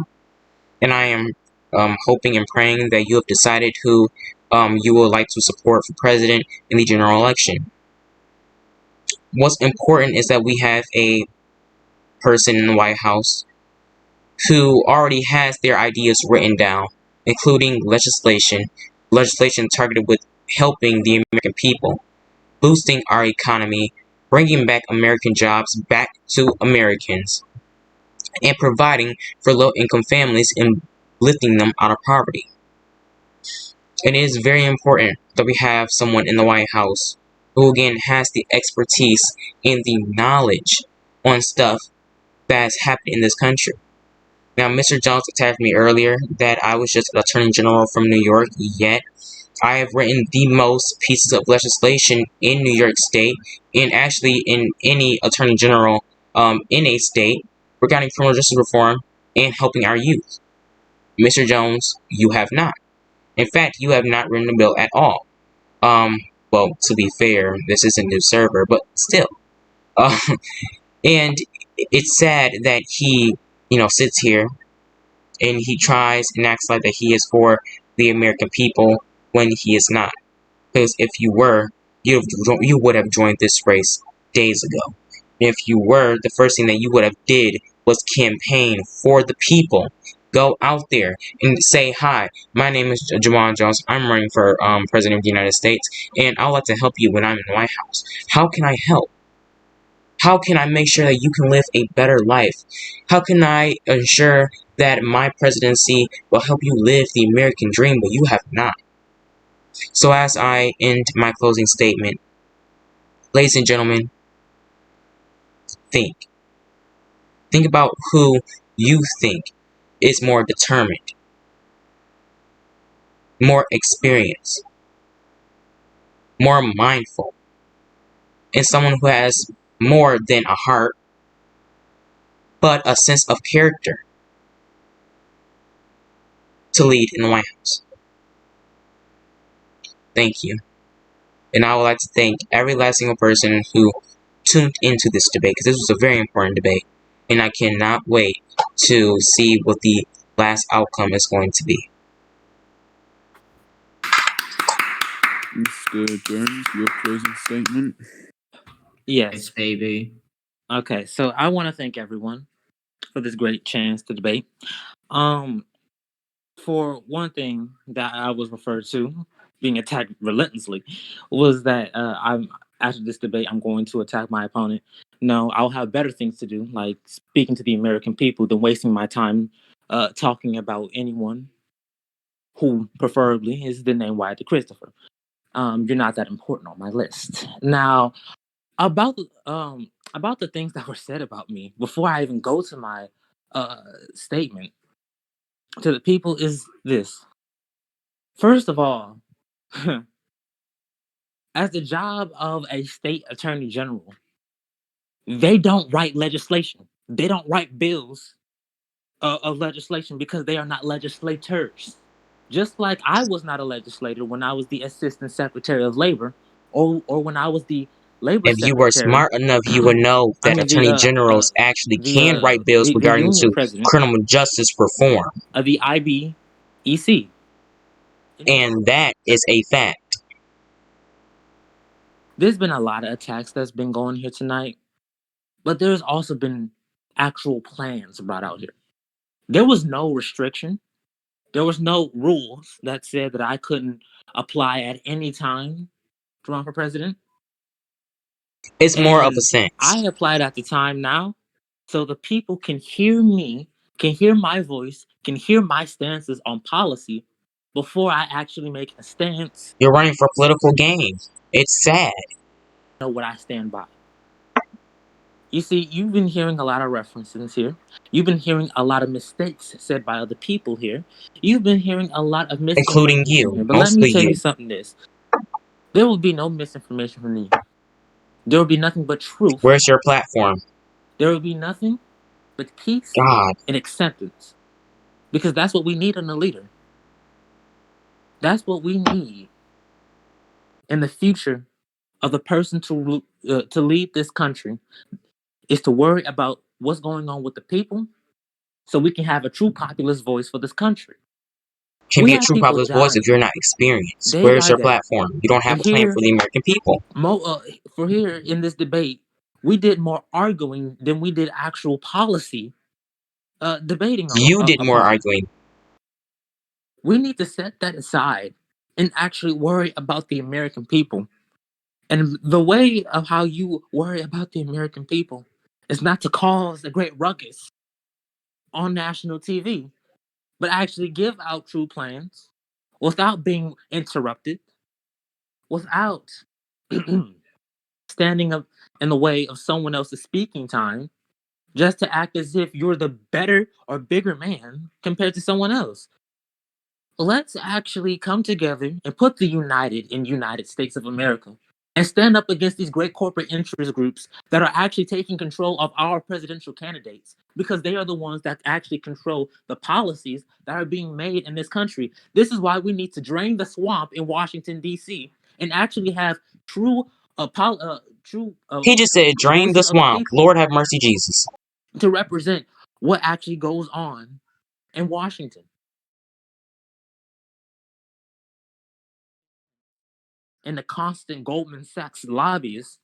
And I am hoping and praying that you have decided who you would like to support for president in the general election. What's important is that we have a person in the White House who already has their ideas written down, including legislation targeted with helping the American people, boosting our economy, bringing back American jobs back to Americans, and providing for low-income families and lifting them out of poverty. It is very important that we have someone in the White House who, again, has the expertise and the knowledge on stuff that's happening in this country. Now, Mr. Jones attacked me earlier that I was just an attorney general from New York, yet I have written the most pieces of legislation in New York State, and actually in any attorney general in a state, regarding criminal justice reform and helping our youth. Mr. Jones, you have not. In fact, you have not written a bill at all. Well, to be fair, this is a new server, but still. And it's sad that he, sits here and he tries and acts like that he is for the American people when he is not. Because if you were, you would have joined this race days ago. If you were, the first thing that you would have did was campaign for the people. Go out there and say, hi, my name is Jamaal Jones. I'm running for President of the United States, and I'd like to help you when I'm in the White House. How can I help? How can I make sure that you can live a better life? How can I ensure that my presidency will help you live the American dream, but you have not? So as I end my closing statement, ladies and gentlemen, think. Think about who you think is more determined, more experienced, more mindful, and someone who has more than a heart, but a sense of character to lead in the White House. Thank you. And I would like to thank every last single person who tuned into this debate, because this was a very important debate, and I cannot wait to see what the last outcome is going to be. Mr. Jones, your closing statement? Yes. baby. Okay, so I want to thank everyone for this great chance to debate. For one thing that I was referred to, being attacked relentlessly, was that I'm after this debate I'm going to attack my opponent. No, I'll have better things to do, like speaking to the American people, than wasting my time talking about anyone who preferably is the name Wyatt DiChristopher. You're not that important on my list. Now, about the things that were said about me before I even go to my statement to the people is this. First of all, as the job of a state attorney general, they don't write legislation. They don't write bills of legislation because they are not legislators. Just like I was not a legislator when I was the assistant secretary of labor, or when I was the labor If you were secretary. smart enough, you would know I that mean attorney generals actually can write bills the regarding union to president criminal justice reform, of the IBEC. and that is a fact. There's been a lot of attacks that's been going here tonight, but there's also been actual plans brought out here. There was no restriction. There was no rules that said that I couldn't apply at any time to run for president. It's more of a And sense. I applied at the time now, so the people can hear me, can hear my voice, can hear my stances on policy before I actually make a stance. You're running for political gain. It's sad. Know what I stand by. You see, you've been hearing a lot of references here. You've been hearing a lot of mistakes said by other people here. You've been hearing a lot of Including misinformation you, here. But let me mostly tell you. you something this. There will be no misinformation from me. There will be nothing but truth. Where's your platform? There will be nothing but peace God. and acceptance. Because that's what we need in a leader. That's what we need in the future of the person to lead this country, is to worry about what's going on with the people so we can have a true populist voice for this country. Can We be a have true people populist voice if dying you're not experienced. day Where's by your day. platform? You don't have And a plan here, for the American people. for here in this debate, we did more arguing than we did actual policy debating You did more upon. arguing. We need to set that aside and actually worry about the American people. And the way of how you worry about the American people is not to cause a great ruckus on national TV, but actually give out true plans without being interrupted, without standing up in the way of someone else's speaking time, just to act as if you're the better or bigger man compared to someone else. Let's actually come together and put the United States of America and stand up against these great corporate interest groups that are actually taking control of our presidential candidates, because they are the ones that actually control the policies that are being made in this country. This is why we need to drain the swamp in Washington, D.C., and actually have true He just said, drain the voices of the swamp. people Lord have mercy, Jesus. to represent what actually goes on in Washington. And the constant Goldman Sachs lobbyists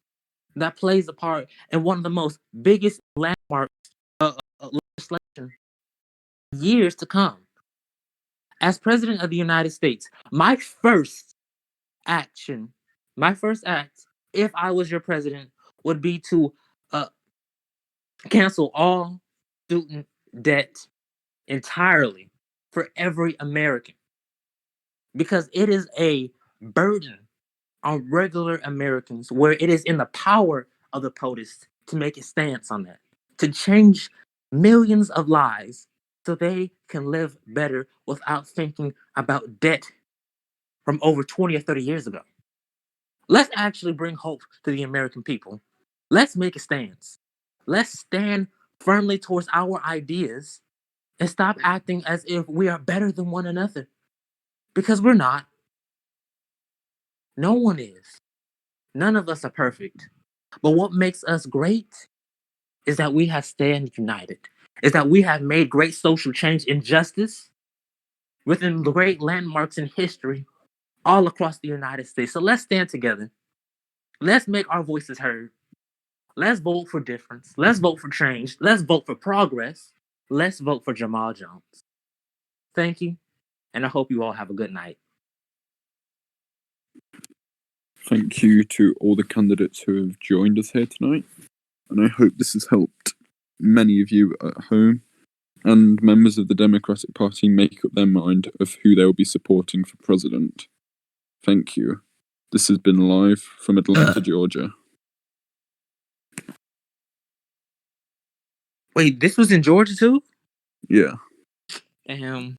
that plays a part in one of the most biggest landmarks legislation years to come. As president of the United States, my first act, if I was your president, would be to cancel all student debt entirely for every American, because it is a burden on regular Americans, where it is in the power of the POTUS to make a stance on that, to change millions of lives so they can live better without thinking about debt from over 20 or 30 years ago. Let's actually bring hope to the American people. Let's make a stance. Let's stand firmly towards our ideas and stop acting as if we are better than one another, because we're not. No one is. None of us are perfect. But what makes us great is that we have stand united, is that we have made great social change and justice within the great landmarks in history all across the United States. So let's stand together. Let's make our voices heard. Let's vote for difference. Let's vote for change. Let's vote for progress. Let's vote for Jamaal Jones. Thank you, and I hope you all have a good night. Thank you to all the candidates who have joined us here tonight, and I hope this has helped many of you at home and members of the Democratic Party make up their mind of who they will be supporting for president. Thank you. This has been live from Atlanta, Georgia. Wait, this was in Georgia too? Yeah. Damn.